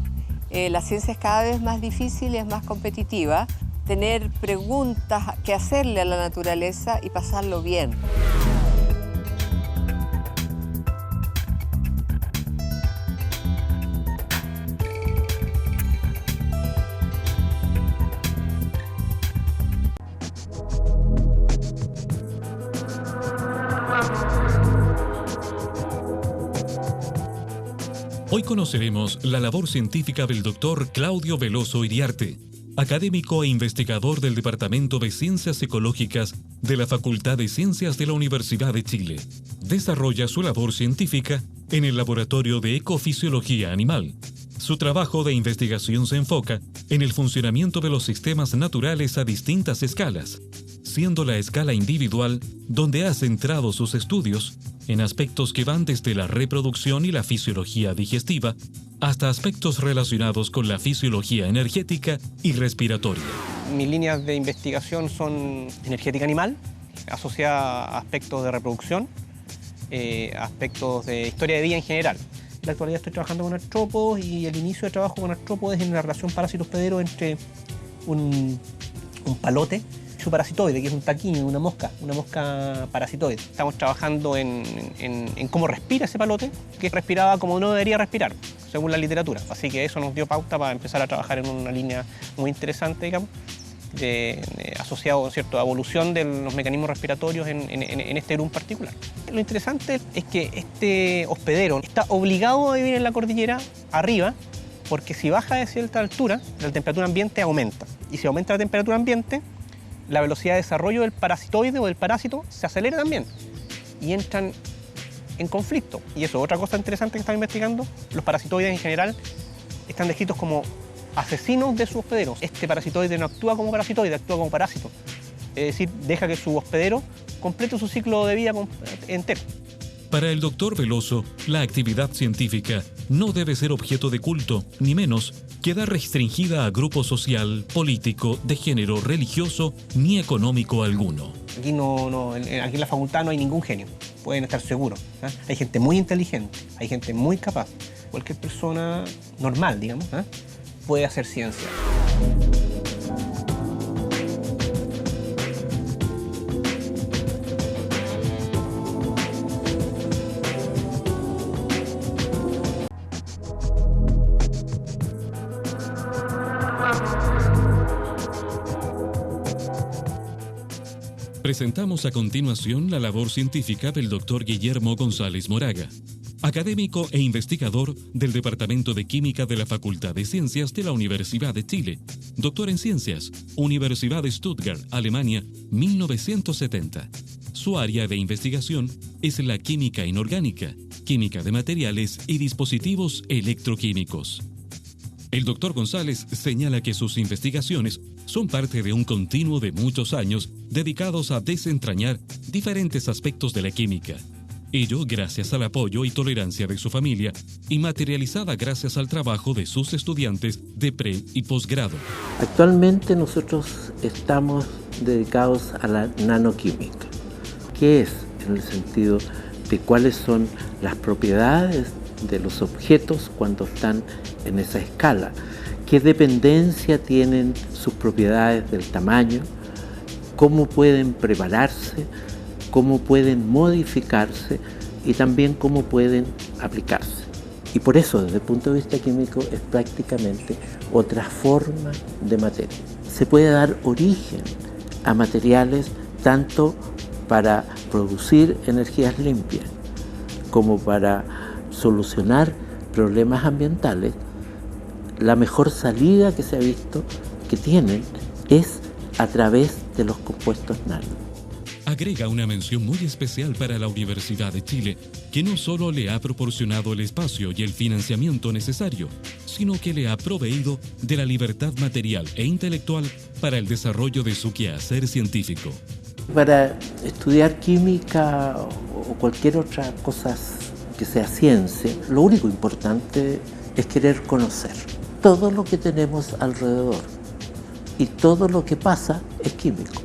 la ciencia es cada vez más difícil y es más competitiva. Tener preguntas que hacerle a la naturaleza y pasarlo bien. Hoy conoceremos la labor científica del Dr. Claudio Veloso Iriarte, académico e investigador del Departamento de Ciencias Ecológicas de la Facultad de Ciencias de la Universidad de Chile. Desarrolla su labor científica en el Laboratorio de Ecofisiología Animal. Su trabajo de investigación se enfoca en el funcionamiento de los sistemas naturales a distintas escalas, siendo la escala individual donde ha centrado sus estudios en aspectos que van desde la reproducción y la fisiología digestiva hasta aspectos relacionados con la fisiología energética y respiratoria. Mis líneas de investigación son energética animal, asociada a aspectos de reproducción, aspectos de historia de vida en general. En la actualidad estoy trabajando con artrópodos y el inicio de trabajo con artrópodos es en la relación parásito-hospedero entre un palote y su parasitoide, que es un taquín, una mosca parasitoide. Estamos trabajando en cómo respira ese palote, que respiraba como no debería respirar, según la literatura. Así que eso nos dio pauta para empezar a trabajar en una línea muy interesante, digamos, asociado, ¿cierto?, a evolución de los mecanismos respiratorios en este grupo particular. Lo interesante es que este hospedero está obligado a vivir en la cordillera arriba, porque si baja de cierta altura, la temperatura ambiente aumenta. Y si aumenta la temperatura ambiente, la velocidad de desarrollo del parasitoide o del parásito se acelera también y entran en conflicto. Y eso, otra cosa interesante que estamos investigando, los parasitoides en general están descritos como asesinos de su hospedero. Este parasitoide no actúa como parasitoide, actúa como parásito. Es decir, deja que su hospedero complete su ciclo de vida entero. Para el doctor Veloso, la actividad científica no debe ser objeto de culto, ni menos quedar restringida a grupo social, político, de género, religioso, ni económico alguno. Aquí aquí en la facultad no hay ningún genio, pueden estar seguros. Hay gente muy inteligente, hay gente muy capaz. Cualquier persona normal, digamos, puede hacer ciencia. Presentamos a continuación la labor científica del Dr. Guillermo González Moraga, académico e investigador del Departamento de Química de la Facultad de Ciencias de la Universidad de Chile, doctor en Ciencias, Universidad de Stuttgart, Alemania, 1970. Su área de investigación es la química inorgánica, química de materiales y dispositivos electroquímicos. El doctor González señala que sus investigaciones son parte de un continuo de muchos años dedicados a desentrañar diferentes aspectos de la química. Ello gracias al apoyo y tolerancia de su familia y materializada gracias al trabajo de sus estudiantes de pre- y posgrado. Actualmente nosotros estamos dedicados a la nanoquímica. ¿Qué es? En el sentido de cuáles son las propiedades de los objetos cuando están en esa escala. ¿Qué dependencia tienen sus propiedades del tamaño? ¿Cómo pueden prepararse? ¿Cómo pueden modificarse? Y también cómo pueden aplicarse. Y por eso, desde el punto de vista químico, es prácticamente otra forma de materia. Se puede dar origen a materiales tanto para producir energías limpias como para solucionar problemas ambientales. La mejor salida que se ha visto que tienen es a través de los compuestos nano. agrega una mención muy especial para la Universidad de Chile, que no solo le ha proporcionado el espacio y el financiamiento necesario, sino que le ha proveído de la libertad material e intelectual para el desarrollo de su quehacer científico. Para estudiar química o cualquier otra cosa que sea ciencia, lo único importante es querer conocer todo lo que tenemos alrededor, y todo lo que pasa es químico.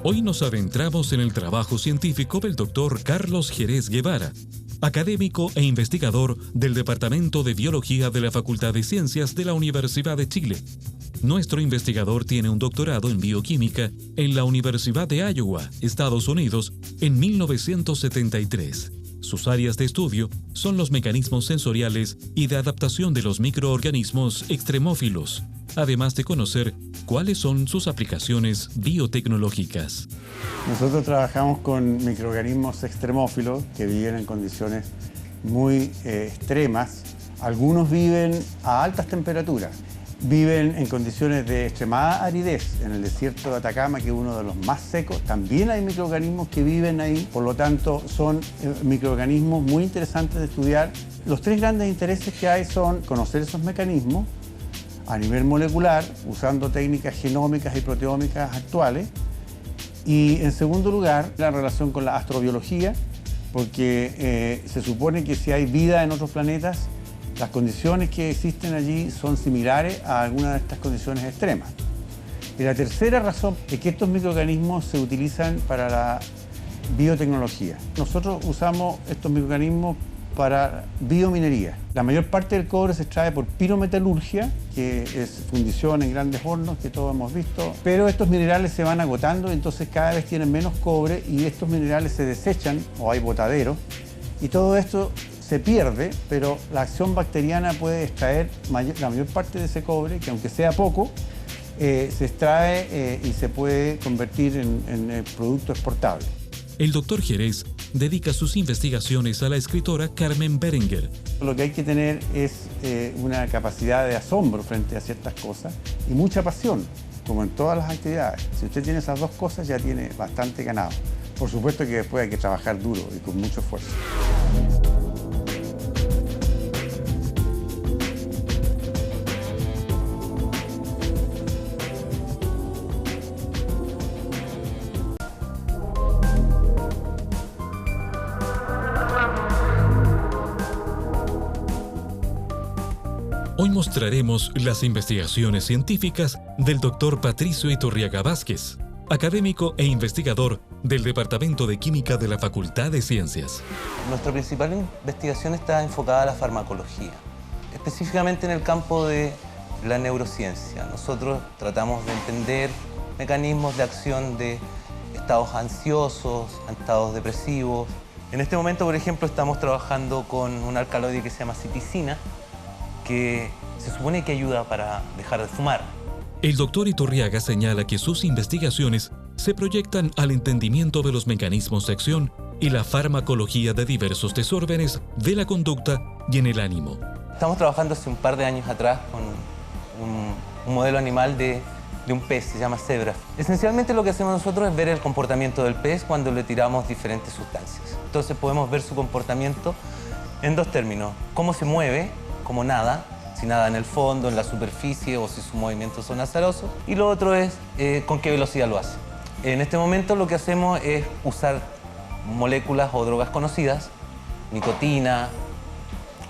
Hoy nos adentramos en el trabajo científico del Dr. Carlos Jerez Guevara, académico e investigador del Departamento de Biología de la Facultad de Ciencias de la Universidad de Chile. Nuestro investigador tiene un doctorado en bioquímica en la Universidad de Iowa, Estados Unidos, en 1973. Sus áreas de estudio son los mecanismos sensoriales y de adaptación de los microorganismos extremófilos, además de conocer cuáles son sus aplicaciones biotecnológicas. Nosotros trabajamos con microorganismos extremófilos que viven en condiciones muy extremas. Algunos viven a altas temperaturas, viven en condiciones de extremada aridez. En el desierto de Atacama, que es uno de los más secos, también hay microorganismos que viven ahí. Por lo tanto, son microorganismos muy interesantes de estudiar. Los tres grandes intereses que hay son conocer esos mecanismos a nivel molecular, usando técnicas genómicas y proteómicas actuales. Y en segundo lugar, la relación con la astrobiología, porque se supone que si hay vida en otros planetas, las condiciones que existen allí son similares a algunas de estas condiciones extremas. Y la tercera razón es que estos microorganismos se utilizan para la biotecnología. Nosotros usamos estos microorganismos para biominería. La mayor parte del cobre se extrae por pirometalurgia, que es fundición en grandes hornos, que todos hemos visto, pero estos minerales se van agotando, entonces cada vez tienen menos cobre y estos minerales se desechan, o hay botaderos, y todo esto se pierde, pero la acción bacteriana puede extraer la mayor parte de ese cobre, que aunque sea poco, se extrae y se puede convertir en producto exportable. El doctor Jerez dedica sus investigaciones a la escritora Carmen Berenguer. Lo que hay que tener es una capacidad de asombro frente a ciertas cosas y mucha pasión, como en todas las actividades. Si usted tiene esas dos cosas, ya tiene bastante ganado. Por supuesto que después hay que trabajar duro y con mucho esfuerzo. Hoy mostraremos las investigaciones científicas del Dr. Patricio Iturriaga Vázquez, académico e investigador del Departamento de Química de la Facultad de Ciencias. Nuestra principal investigación está enfocada a la farmacología, específicamente en el campo de la neurociencia. Nosotros tratamos de entender mecanismos de acción de estados ansiosos, estados depresivos. En este momento, por ejemplo, estamos trabajando con un alcaloide que se llama citicina, que se supone que ayuda para dejar de fumar. El doctor Iturriaga señala que sus investigaciones se proyectan al entendimiento de los mecanismos de acción y la farmacología de diversos desórdenes de la conducta y en el ánimo. Estamos trabajando hace un par de años atrás con un modelo animal de un pez, se llama cebra. Esencialmente lo que hacemos nosotros es ver el comportamiento del pez cuando le tiramos diferentes sustancias. Entonces podemos ver su comportamiento en dos términos: cómo se mueve, cómo nada, si nada en el fondo, en la superficie o si sus movimientos son azarosos. Y lo otro es con qué velocidad lo hace. En este momento lo que hacemos es usar moléculas o drogas conocidas, nicotina,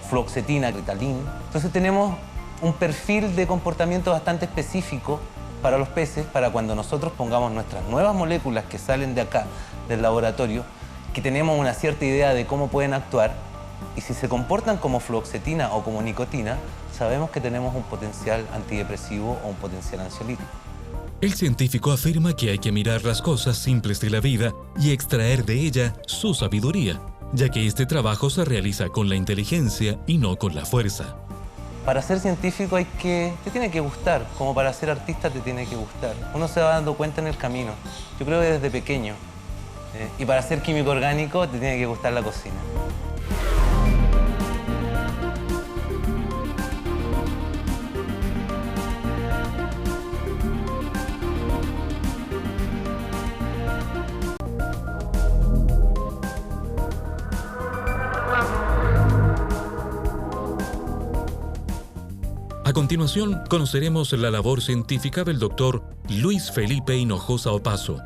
fluoxetina, ritalin. Entonces tenemos un perfil de comportamiento bastante específico para los peces, para cuando nosotros pongamos nuestras nuevas moléculas que salen de acá, del laboratorio, que tenemos una cierta idea de cómo pueden actuar, y si se comportan como fluoxetina o como nicotina, sabemos que tenemos un potencial antidepresivo o un potencial ansiolítico. El científico afirma que hay que mirar las cosas simples de la vida y extraer de ella su sabiduría, ya que este trabajo se realiza con la inteligencia y no con la fuerza. Para ser científico te tiene que gustar, como para ser artista te tiene que gustar. Uno se va dando cuenta en el camino, yo creo que desde pequeño. Y para ser químico orgánico te tiene que gustar la cocina. A continuación, conoceremos la labor científica del doctor Luis Felipe Hinojosa Opazo,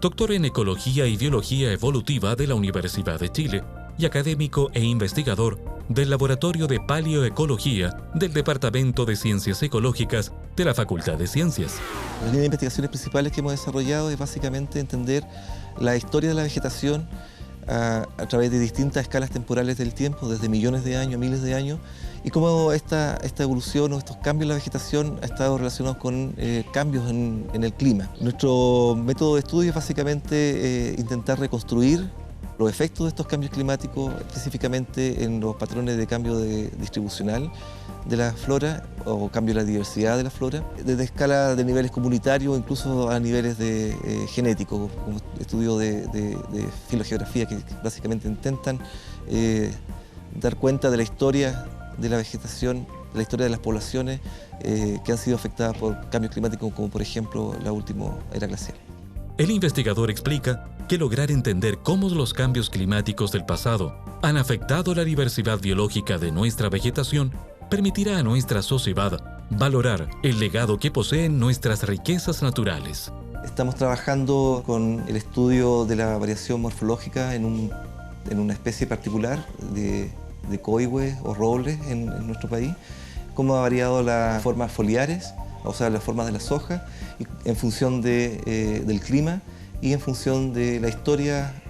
doctor en Ecología y Biología Evolutiva de la Universidad de Chile y académico e investigador del Laboratorio de Paleoecología del Departamento de Ciencias Ecológicas de la Facultad de Ciencias. Las líneas de investigaciones principales que hemos desarrollado es básicamente entender la historia de la vegetación a través de distintas escalas temporales del tiempo, desde millones de años, miles de años, y cómo esta evolución o estos cambios en la vegetación ha estado relacionados con cambios en el clima. Nuestro método de estudio es básicamente intentar reconstruir los efectos de estos cambios climáticos, específicamente en los patrones de cambio distribucional de la flora o cambio de la diversidad de la flora, desde escala de niveles comunitarios, incluso a niveles genéticos, como estudios de filogeografía que básicamente intentan dar cuenta de la historia de la vegetación, de la historia de las poblaciones que han sido afectadas por cambios climáticos, como por ejemplo la última era glacial. El investigador explica que lograr entender cómo los cambios climáticos del pasado han afectado la diversidad biológica de nuestra vegetación permitirá a nuestra sociedad valorar el legado que poseen nuestras riquezas naturales. Estamos trabajando con el estudio de la variación morfológica en una especie particular de coihue o roble en nuestro país, cómo ha variado las formas foliares, o sea, las formas de las hojas, en función del clima y en función de la historia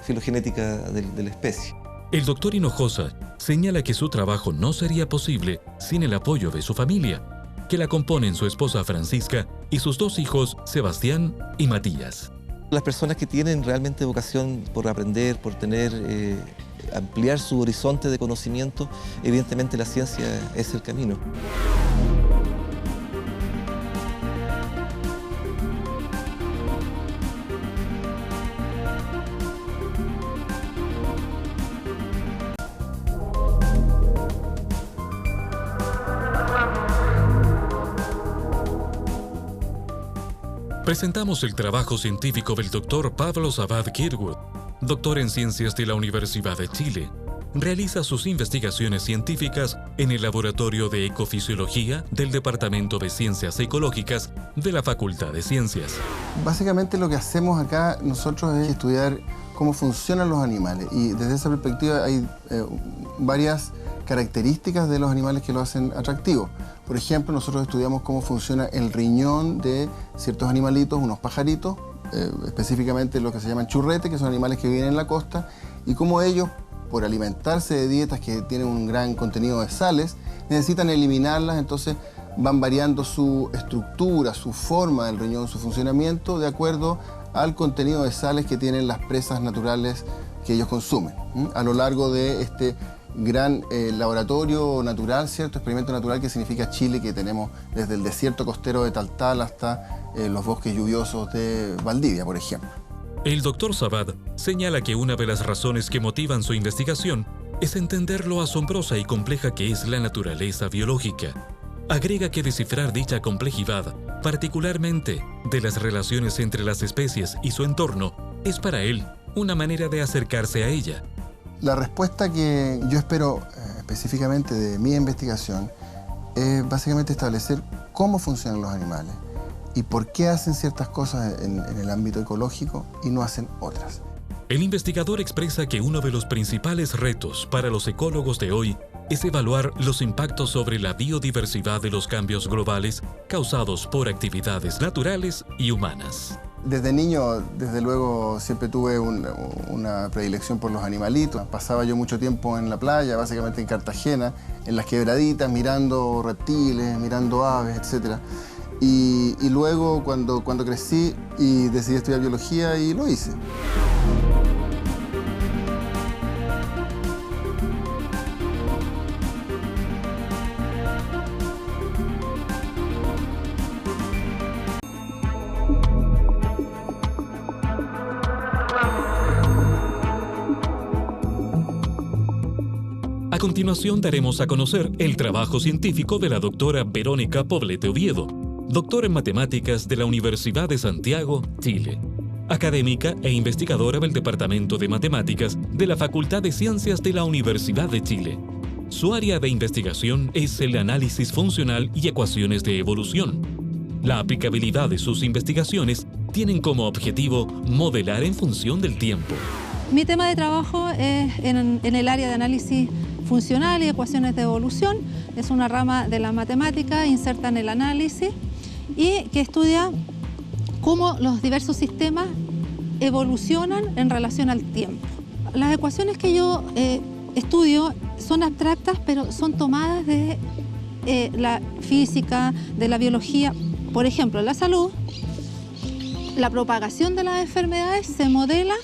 filogenética de la especie. El doctor Hinojosa señala que su trabajo no sería posible sin el apoyo de su familia, que la componen su esposa Francisca y sus dos hijos, Sebastián y Matías. Las personas que tienen realmente vocación por aprender, por ampliar su horizonte de conocimiento, evidentemente la ciencia es el camino. Presentamos el trabajo científico del doctor Pablo Sabad Kirkwood, doctor en Ciencias de la Universidad de Chile. Realiza sus investigaciones científicas en el Laboratorio de Ecofisiología del Departamento de Ciencias Ecológicas de la Facultad de Ciencias. Básicamente lo que hacemos acá nosotros es estudiar cómo funcionan los animales y desde esa perspectiva hay varias características de los animales que lo hacen atractivos. Por ejemplo, nosotros estudiamos cómo funciona el riñón de ciertos animalitos, unos pajaritos, específicamente los que se llaman churrete, que son animales que viven en la costa, y cómo ellos, por alimentarse de dietas que tienen un gran contenido de sales, necesitan eliminarlas, entonces van variando su estructura, su forma del riñón, su funcionamiento, de acuerdo al contenido de sales que tienen las presas naturales que ellos consumen. A lo largo de este gran laboratorio natural, ¿cierto? Experimento natural que significa Chile, que tenemos desde el desierto costero de Taltal hasta los bosques lluviosos de Valdivia, por ejemplo. El doctor Sabad señala que una de las razones que motivan su investigación es entender lo asombrosa y compleja que es la naturaleza biológica. Agrega que descifrar dicha complejidad, particularmente de las relaciones entre las especies y su entorno, es para él una manera de acercarse a ella. La respuesta que yo espero específicamente de mi investigación es básicamente establecer cómo funcionan los animales y por qué hacen ciertas cosas en el ámbito ecológico y no hacen otras. El investigador expresa que uno de los principales retos para los ecólogos de hoy es evaluar los impactos sobre la biodiversidad de los cambios globales causados por actividades naturales y humanas. Desde niño, desde luego, siempre tuve una predilección por los animalitos. Pasaba yo mucho tiempo en la playa, básicamente en Cartagena, en las quebraditas, mirando reptiles, mirando aves, etc. Y luego, cuando crecí, y decidí estudiar biología y lo hice. A continuación daremos a conocer el trabajo científico de la doctora Verónica Poblete Oviedo, doctora en matemáticas de la Universidad de Santiago, Chile. Académica e investigadora del Departamento de Matemáticas de la Facultad de Ciencias de la Universidad de Chile. Su área de investigación es el análisis funcional y ecuaciones de evolución. La aplicabilidad de sus investigaciones tienen como objetivo modelar en función del tiempo. Mi tema de trabajo es en el área de análisis funcional y ecuaciones de evolución. Es una rama de la matemática inserta en el análisis y que estudia cómo los diversos sistemas evolucionan en relación al tiempo. Las ecuaciones que yo estudio son abstractas, pero son tomadas de la física, de la biología. Por ejemplo, en la salud, la propagación de las enfermedades se modela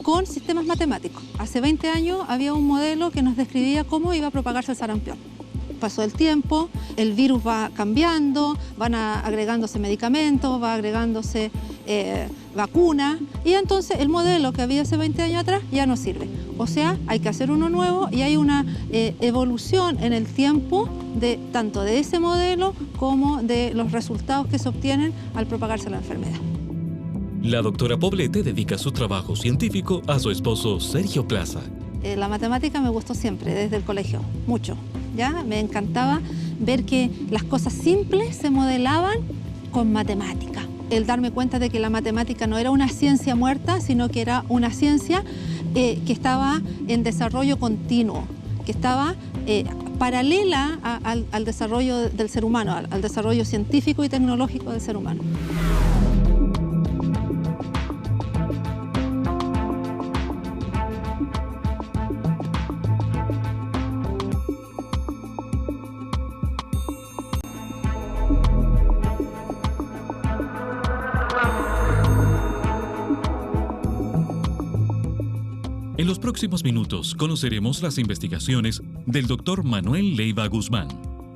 con sistemas matemáticos. Hace 20 años había un modelo que nos describía cómo iba a propagarse el sarampión. Pasó el tiempo, el virus va cambiando, van agregándose medicamentos, va agregándose vacunas, y entonces el modelo que había hace 20 años atrás ya no sirve. O sea, hay que hacer uno nuevo y hay una evolución en el tiempo tanto de ese modelo como de los resultados que se obtienen al propagarse la enfermedad. La doctora Poblete dedica su trabajo científico a su esposo Sergio Plaza. La matemática me gustó siempre, desde el colegio, mucho. ¿Ya? Me encantaba ver que las cosas simples se modelaban con matemática. El darme cuenta de que la matemática no era una ciencia muerta, sino que era una ciencia que estaba en desarrollo continuo, que estaba paralela al desarrollo del ser humano, al desarrollo científico y tecnológico del ser humano. En los próximos minutos conoceremos las investigaciones del Dr. Manuel Leiva Guzmán.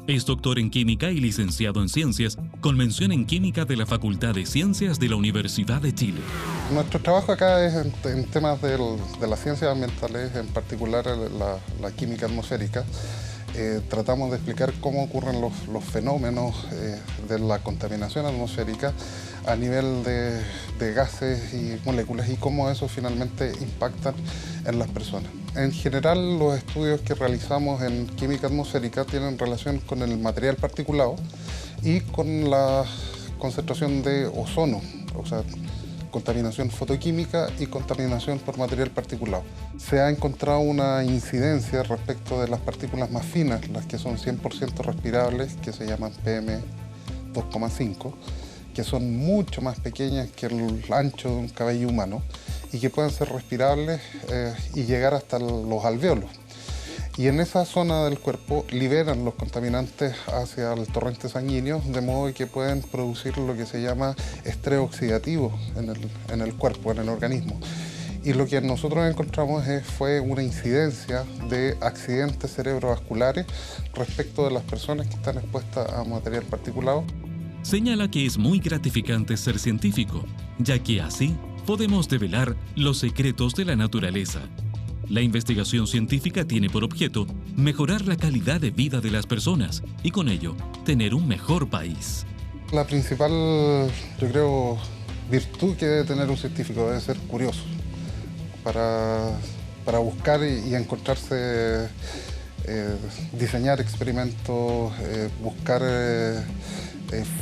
Es doctor en Química y licenciado en Ciencias, con mención en Química de la Facultad de Ciencias de la Universidad de Chile. Nuestro trabajo acá es en temas de las ciencias ambientales, en particular la química atmosférica. Tratamos de explicar cómo ocurren los fenómenos de la contaminación atmosférica a nivel de gases y moléculas y cómo eso finalmente impactan en las personas. En general, los estudios que realizamos en química atmosférica tienen relación con el material particulado y con la concentración de ozono, o sea, contaminación fotoquímica y contaminación por material particulado. Se ha encontrado una incidencia respecto de las partículas más finas, las que son 100% respirables, que se llaman PM2,5, que son mucho más pequeñas que el ancho de un cabello humano y que pueden ser respirables y llegar hasta los alvéolos. Y en esa zona del cuerpo liberan los contaminantes hacia el torrente sanguíneo, de modo que pueden producir lo que se llama estrés oxidativo en el cuerpo, en el organismo. Y lo que nosotros encontramos fue una incidencia de accidentes cerebrovasculares respecto de las personas que están expuestas a material particulado. Señala que es muy gratificante ser científico, ya que así podemos develar los secretos de la naturaleza. La investigación científica tiene por objeto mejorar la calidad de vida de las personas y con ello tener un mejor país. La principal, yo creo, virtud que debe tener un científico debe ser curioso para buscar y encontrarse, diseñar experimentos, buscar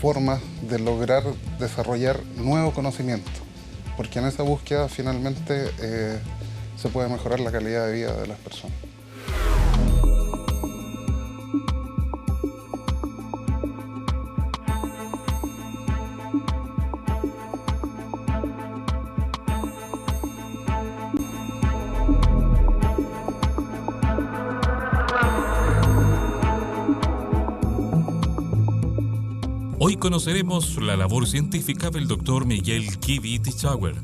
formas de lograr desarrollar nuevo conocimiento, porque en esa búsqueda finalmente se puede mejorar la calidad de vida de las personas. Hoy conoceremos la labor científica del Dr. Miguel Kivi Tichauer,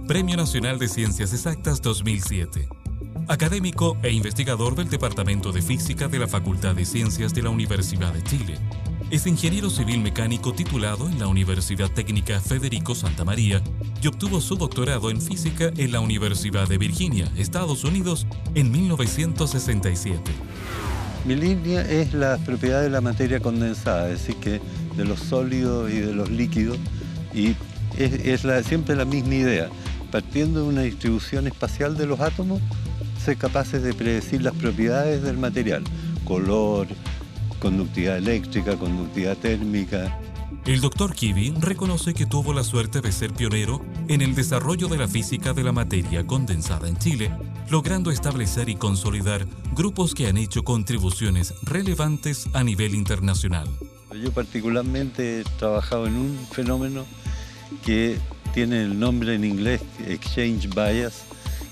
Premio Nacional de Ciencias Exactas 2007. Académico e investigador del Departamento de Física de la Facultad de Ciencias de la Universidad de Chile. Es ingeniero civil mecánico titulado en la Universidad Técnica Federico Santa María y obtuvo su doctorado en física en la Universidad de Virginia, Estados Unidos, en 1967. Mi línea es la propiedad de la materia condensada, es decir, que de los sólidos y de los líquidos, y es siempre la misma idea. Partiendo de una distribución espacial de los átomos, ser capaces de predecir las propiedades del material, color, conductividad eléctrica, conductividad térmica. El Dr. Kivi reconoce que tuvo la suerte de ser pionero en el desarrollo de la física de la materia condensada en Chile, logrando establecer y consolidar grupos que han hecho contribuciones relevantes a nivel internacional. Yo particularmente he trabajado en un fenómeno que tiene el nombre en inglés Exchange Bias,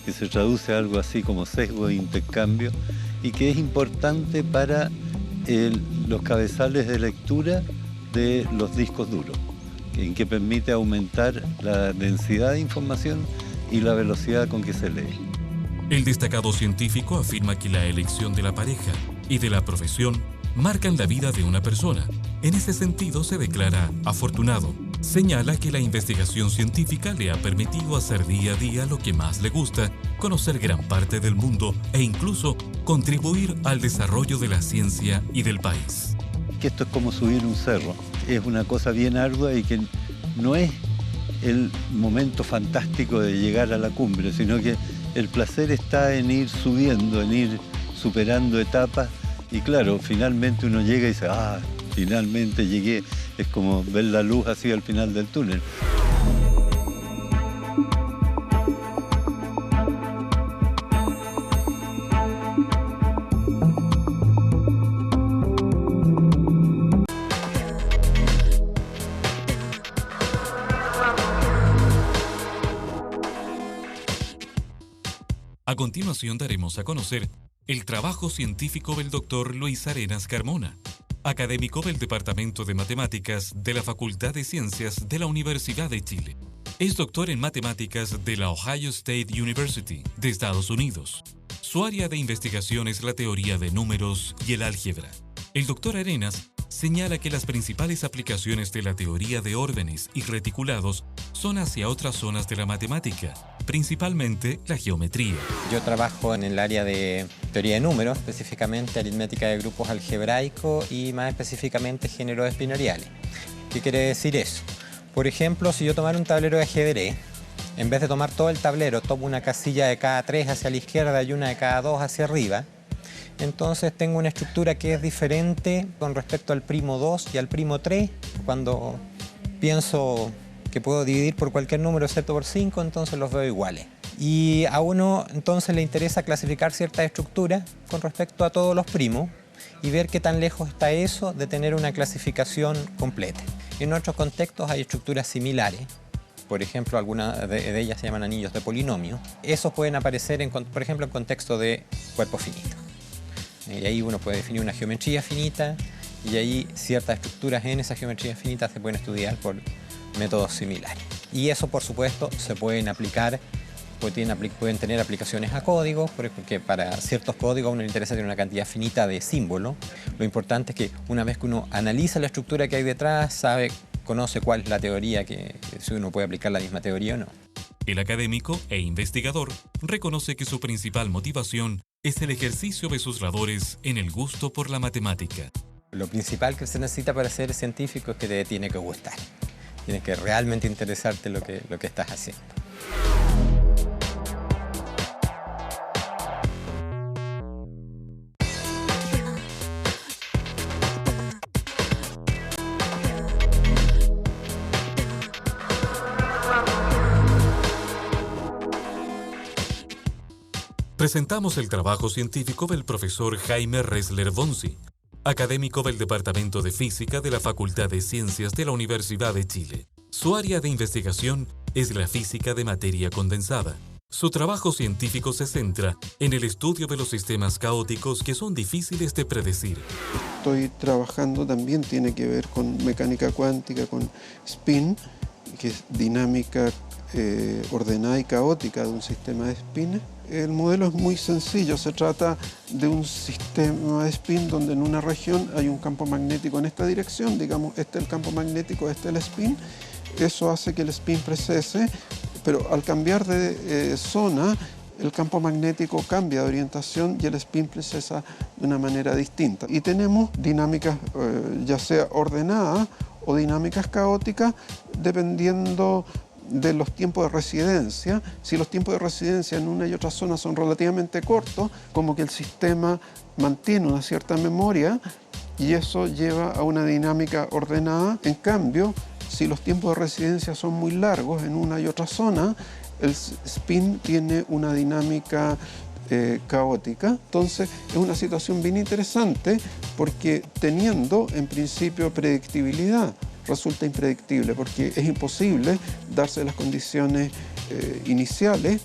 que se traduce a algo así como sesgo de intercambio, y que es importante para los cabezales de lectura de los discos duros, en que permite aumentar la densidad de información y la velocidad con que se lee. El destacado científico afirma que la elección de la pareja y de la profesión marcan la vida de una persona. En ese sentido se declara afortunado. Señala que la investigación científica le ha permitido hacer día a día lo que más le gusta, conocer gran parte del mundo e incluso contribuir al desarrollo de la ciencia y del país. Que esto es como subir un cerro, es una cosa bien ardua y que no es el momento fantástico de llegar a la cumbre, sino que el placer está en ir subiendo, en ir superando etapas, y claro, finalmente uno llega y dice, finalmente llegué. Es como ver la luz así al final del túnel. A continuación daremos a conocer el trabajo científico del Dr. Luis Arenas Carmona, académico del Departamento de Matemáticas de la Facultad de Ciencias de la Universidad de Chile. Es doctor en matemáticas de la Ohio State University de Estados Unidos. Su área de investigación es la teoría de números y el álgebra. El doctor Arenas señala que las principales aplicaciones de la teoría de órdenes y reticulados son hacia otras zonas de la matemática, principalmente la geometría. Yo trabajo en el área de teoría de números, específicamente aritmética de grupos algebraicos y más específicamente géneros binariales. ¿Qué quiere decir eso? Por ejemplo, si yo tomara un tablero de ajedrez, en vez de tomar todo el tablero, tomo una casilla de cada 3 hacia la izquierda y una de cada 2 hacia arriba, entonces tengo una estructura que es diferente con respecto al primo 2 y al primo 3. Cuando pienso que puedo dividir por cualquier número excepto por 5, entonces los veo iguales. Y a uno entonces le interesa clasificar ciertas estructuras con respecto a todos los primos y ver qué tan lejos está eso de tener una clasificación completa. En otros contextos hay estructuras similares. Por ejemplo, algunas de ellas se llaman anillos de polinomio. Esos pueden aparecer, por ejemplo, en contexto de cuerpos finitos. Y ahí uno puede definir una geometría finita y ahí ciertas estructuras en esa geometría finita se pueden estudiar por métodos similares. Y eso, por supuesto, se pueden aplicar, pueden tener aplicaciones a códigos, porque para ciertos códigos a uno le interesa tener una cantidad finita de símbolos. Lo importante es que una vez que uno analiza la estructura que hay detrás, conoce cuál es la teoría, si uno puede aplicar la misma teoría o no. El académico e investigador reconoce que su principal motivación es el ejercicio de sus labores en el gusto por la matemática. Lo principal que se necesita para ser científico es que te tiene que gustar. Tiene que realmente interesarte lo que estás haciendo. Presentamos el trabajo científico del profesor Jaime Ressler Bonzi, académico del Departamento de Física de la Facultad de Ciencias de la Universidad de Chile. Su área de investigación es la física de materia condensada. Su trabajo científico se centra en el estudio de los sistemas caóticos que son difíciles de predecir. Estoy trabajando también, tiene que ver con mecánica cuántica, con spin, que es dinámica ordenada y caótica de un sistema de spin. El modelo es muy sencillo, se trata de un sistema de spin donde en una región hay un campo magnético en esta dirección, digamos, este es el campo magnético, este es el spin. Eso hace que el spin precese, pero al cambiar de zona, el campo magnético cambia de orientación y el spin precesa de una manera distinta. Y tenemos dinámicas ya sea ordenadas o dinámicas caóticas, dependiendo de los tiempos de residencia. Si los tiempos de residencia en una y otra zona son relativamente cortos, como que el sistema mantiene una cierta memoria y eso lleva a una dinámica ordenada. En cambio, si los tiempos de residencia son muy largos en una y otra zona, el spin tiene una dinámica caótica. Entonces es una situación bien interesante porque teniendo en principio predictibilidad, resulta impredictible porque es imposible darse las condiciones iniciales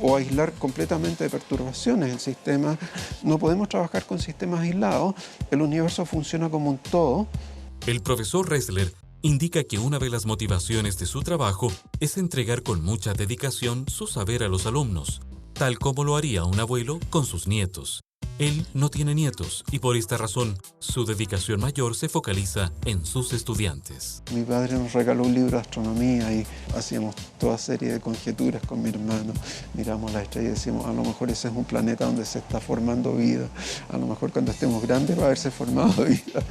o aislar completamente de perturbaciones el sistema. No podemos trabajar con sistemas aislados, el universo funciona como un todo. El profesor Ressler indica que una de las motivaciones de su trabajo es entregar con mucha dedicación su saber a los alumnos, tal como lo haría un abuelo con sus nietos. Él no tiene nietos y por esta razón su dedicación mayor se focaliza en sus estudiantes. Mi padre nos regaló un libro de astronomía y hacíamos toda serie de conjeturas con mi hermano. Miramos las estrellas y decíamos, a lo mejor ese es un planeta donde se está formando vida. A lo mejor cuando estemos grandes va a haberse formado vida.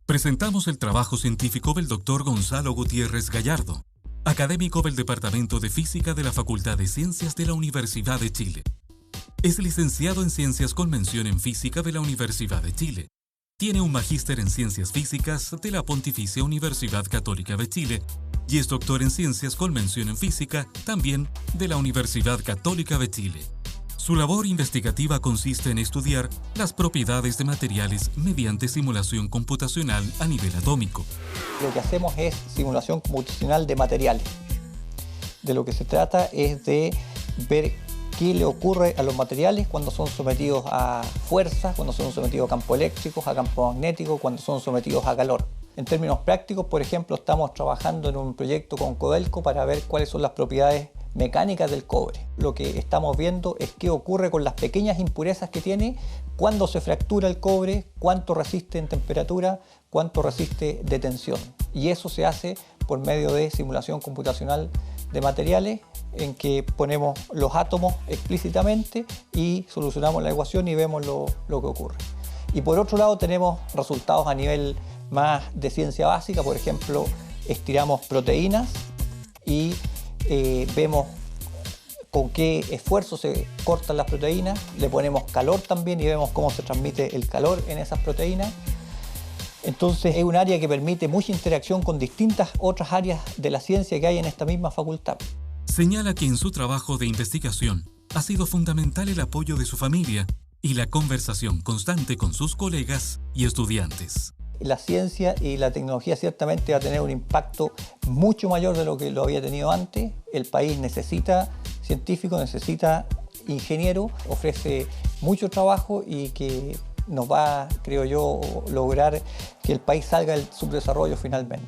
Presentamos el trabajo científico del Dr. Gonzalo Gutiérrez Gallardo, académico del Departamento de Física de la Facultad de Ciencias de la Universidad de Chile. Es licenciado en Ciencias con mención en Física de la Universidad de Chile. Tiene un magíster en Ciencias Físicas de la Pontificia Universidad Católica de Chile y es doctor en Ciencias con mención en Física también de la Universidad Católica de Chile. Su labor investigativa consiste en estudiar las propiedades de materiales mediante simulación computacional a nivel atómico. Lo que hacemos es simulación computacional de materiales. De lo que se trata es de ver qué le ocurre a los materiales cuando son sometidos a fuerza, cuando son sometidos a campos eléctricos, a campos magnéticos, cuando son sometidos a calor. En términos prácticos, por ejemplo, estamos trabajando en un proyecto con Codelco para ver cuáles son las propiedades mecánicas del cobre. Lo que estamos viendo es qué ocurre con las pequeñas impurezas que tiene, cuándo se fractura el cobre, cuánto resiste en temperatura, cuánto resiste de tensión. Y eso se hace por medio de simulación computacional de materiales en que ponemos los átomos explícitamente y solucionamos la ecuación y vemos lo que ocurre. Y por otro lado tenemos resultados a nivel más de ciencia básica, por ejemplo, estiramos proteínas y vemos con qué esfuerzo se cortan las proteínas, le ponemos calor también y vemos cómo se transmite el calor en esas proteínas. Entonces es un área que permite mucha interacción con distintas otras áreas de la ciencia que hay en esta misma facultad. Señala que en su trabajo de investigación ha sido fundamental el apoyo de su familia y la conversación constante con sus colegas y estudiantes. La ciencia y la tecnología ciertamente va a tener un impacto mucho mayor de lo que lo había tenido antes. El país necesita científicos, necesita ingenieros, ofrece mucho trabajo y que nos va, creo yo, lograr que el país salga del subdesarrollo finalmente.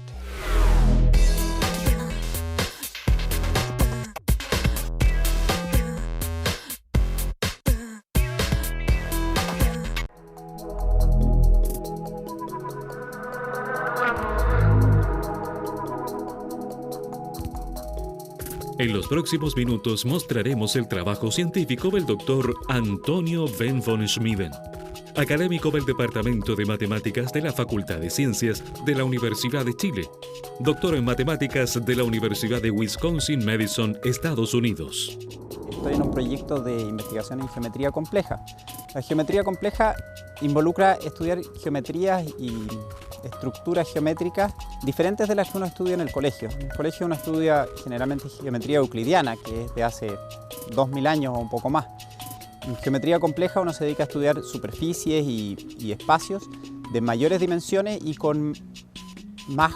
En los próximos minutos mostraremos el trabajo científico del Dr. Antonio Ben von Schmieden, académico del Departamento de Matemáticas de la Facultad de Ciencias de la Universidad de Chile, doctor en Matemáticas de la Universidad de Wisconsin-Madison, Estados Unidos. Estoy en un proyecto de investigación en geometría compleja. La geometría compleja involucra estudiar geometrías y estructuras geométricas diferentes de las que uno estudia en el colegio. En el colegio uno estudia generalmente geometría euclidiana, que es de hace 2000 años o un poco más. En geometría compleja uno se dedica a estudiar superficies y espacios de mayores dimensiones y con más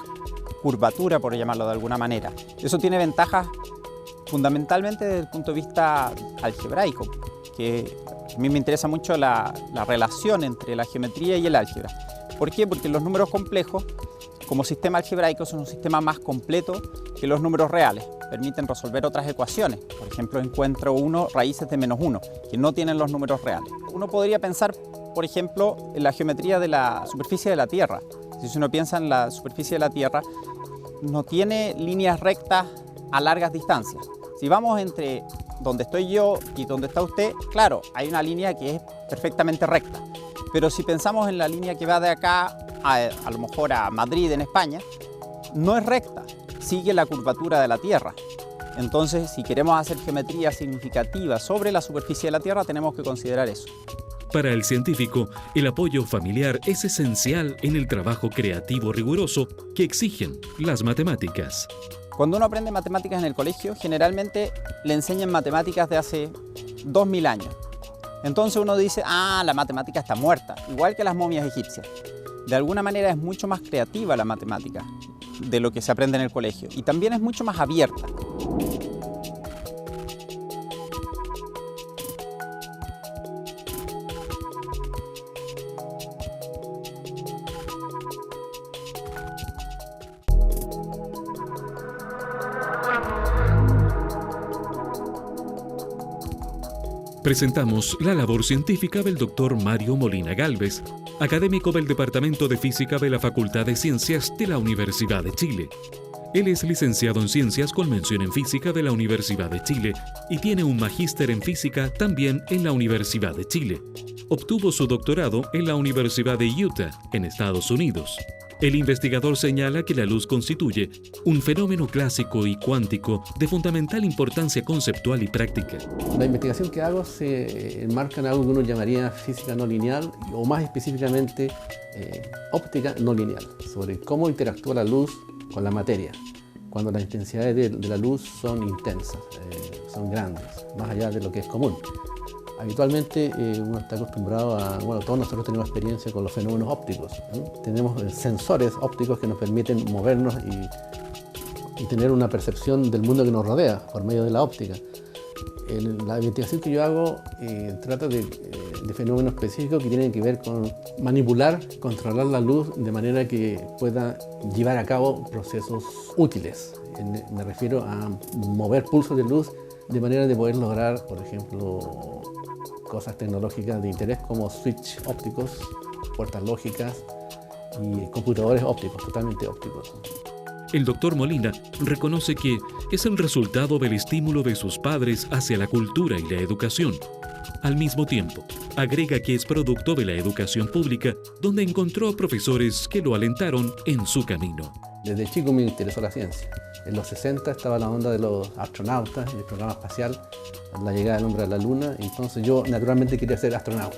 curvatura, por llamarlo de alguna manera. Eso tiene ventajas fundamentalmente desde el punto de vista algebraico, que a mí me interesa mucho la relación entre la geometría y el álgebra. ¿Por qué? Porque los números complejos, como sistema algebraico, son un sistema más completo que los números reales. Permiten resolver otras ecuaciones. Por ejemplo, encuentro 1 raíces de -1, que no tienen los números reales. Uno podría pensar, por ejemplo, en la geometría de la superficie de la Tierra. Si uno piensa en la superficie de la Tierra, no tiene líneas rectas a largas distancias. Si vamos entre donde estoy yo y donde está usted, claro, hay una línea que es perfectamente recta. Pero si pensamos en la línea que va de acá a lo mejor a Madrid, en España, no es recta, sigue la curvatura de la Tierra. Entonces, si queremos hacer geometría significativa sobre la superficie de la Tierra, tenemos que considerar eso. Para el científico, el apoyo familiar es esencial en el trabajo creativo riguroso que exigen las matemáticas. Cuando uno aprende matemáticas en el colegio, generalmente le enseñan matemáticas de hace 2000 años. Entonces uno dice, la matemática está muerta, igual que las momias egipcias. De alguna manera es mucho más creativa la matemática de lo que se aprende en el colegio y también es mucho más abierta. Presentamos la labor científica del Dr. Mario Molina Gálvez, académico del Departamento de Física de la Facultad de Ciencias de la Universidad de Chile. Él es licenciado en Ciencias con mención en Física de la Universidad de Chile y tiene un magíster en Física también en la Universidad de Chile. Obtuvo su doctorado en la Universidad de Utah, en Estados Unidos. El investigador señala que la luz constituye un fenómeno clásico y cuántico de fundamental importancia conceptual y práctica. La investigación que hago se enmarca en algo que uno llamaría física no lineal o más específicamente óptica no lineal, sobre cómo interactúa la luz con la materia cuando las intensidades de la luz son intensas, son grandes, más allá de lo que es común. Habitualmente uno está acostumbrado a, todos nosotros tenemos experiencia con los fenómenos ópticos, ¿no? Tenemos sensores ópticos que nos permiten movernos y tener una percepción del mundo que nos rodea por medio de la óptica. La investigación que yo hago trata de fenómenos específicos que tienen que ver con manipular, controlar la luz de manera que pueda llevar a cabo procesos útiles. Me refiero a mover pulsos de luz de manera de poder lograr, por ejemplo, cosas tecnológicas de interés como switch ópticos, puertas lógicas y computadores ópticos, totalmente ópticos. El doctor Molina reconoce que es el resultado del estímulo de sus padres hacia la cultura y la educación. Al mismo tiempo, agrega que es producto de la educación pública, donde encontró profesores que lo alentaron en su camino. Desde chico me interesó la ciencia. En los 60 estaba la onda de los astronautas y el programa espacial, la llegada del hombre a la luna, entonces yo naturalmente quería ser astronauta.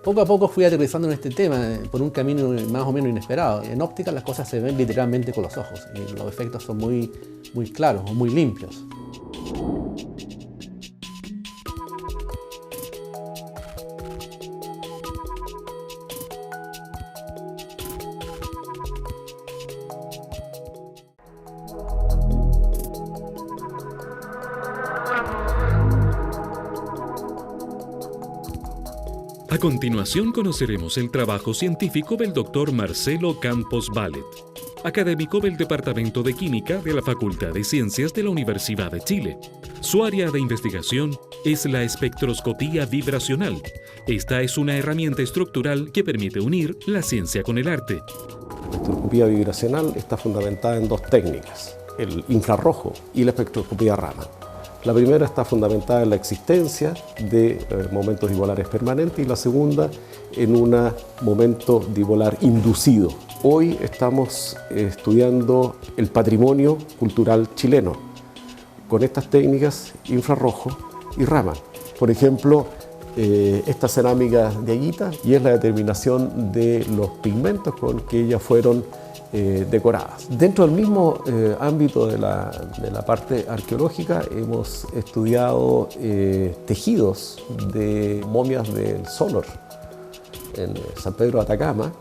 Poco a poco fui aterrizando en este tema por un camino más o menos inesperado. En óptica las cosas se ven literalmente con los ojos y los efectos son muy claros o muy limpios. A continuación conoceremos el trabajo científico del Dr. Marcelo Campos Ballet, académico del Departamento de Química de la Facultad de Ciencias de la Universidad de Chile. Su área de investigación es la espectroscopía vibracional. Esta es una herramienta estructural que permite unir la ciencia con el arte. La espectroscopía vibracional está fundamentada en dos técnicas, el infrarrojo y la espectroscopía Raman. La primera está fundamentada en la existencia de momentos dipolares permanentes y la segunda en un momento dipolar inducido. Hoy estamos estudiando el patrimonio cultural chileno con estas técnicas infrarrojo y Raman. Por ejemplo, esta cerámica de Aguita y es la determinación de los pigmentos con que ellas fueron decoradas. Dentro del mismo ámbito de la parte arqueológica hemos estudiado tejidos de momias del Solor en San Pedro de Atacama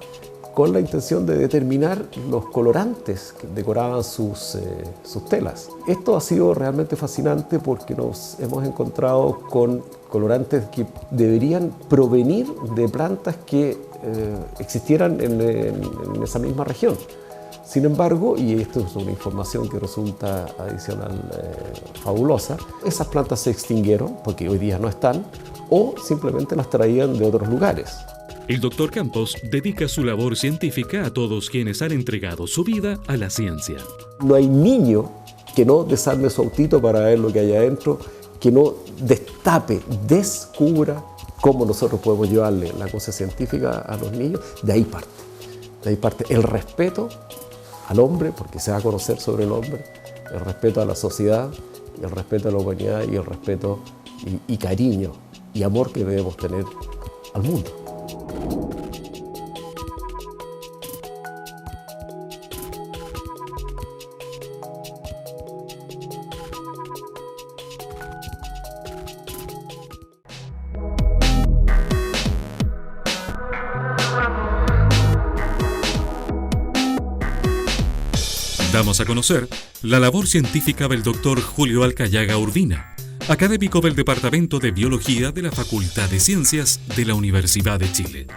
con la intención de determinar los colorantes que decoraban sus telas. Esto ha sido realmente fascinante porque nos hemos encontrado con colorantes que deberían provenir de plantas que existieran en esa misma región. Sin embargo, y esto es una información que resulta adicional fabulosa, esas plantas se extinguieron porque hoy día no están o simplemente las traían de otros lugares. El doctor Campos dedica su labor científica a todos quienes han entregado su vida a la ciencia. No hay niño que no desarme su autito para ver lo que hay adentro, que no destape, descubra cómo nosotros podemos llevarle la cosa científica a los niños. De ahí parte el respeto al hombre, porque se va a conocer sobre el hombre, el respeto a la sociedad, el respeto a la humanidad y el respeto y cariño y amor que debemos tener al mundo. Damos a conocer la labor científica del doctor Julio Alcayaga Urbina, académico del Departamento de Biología de la Facultad de Ciencias de la Universidad de Chile.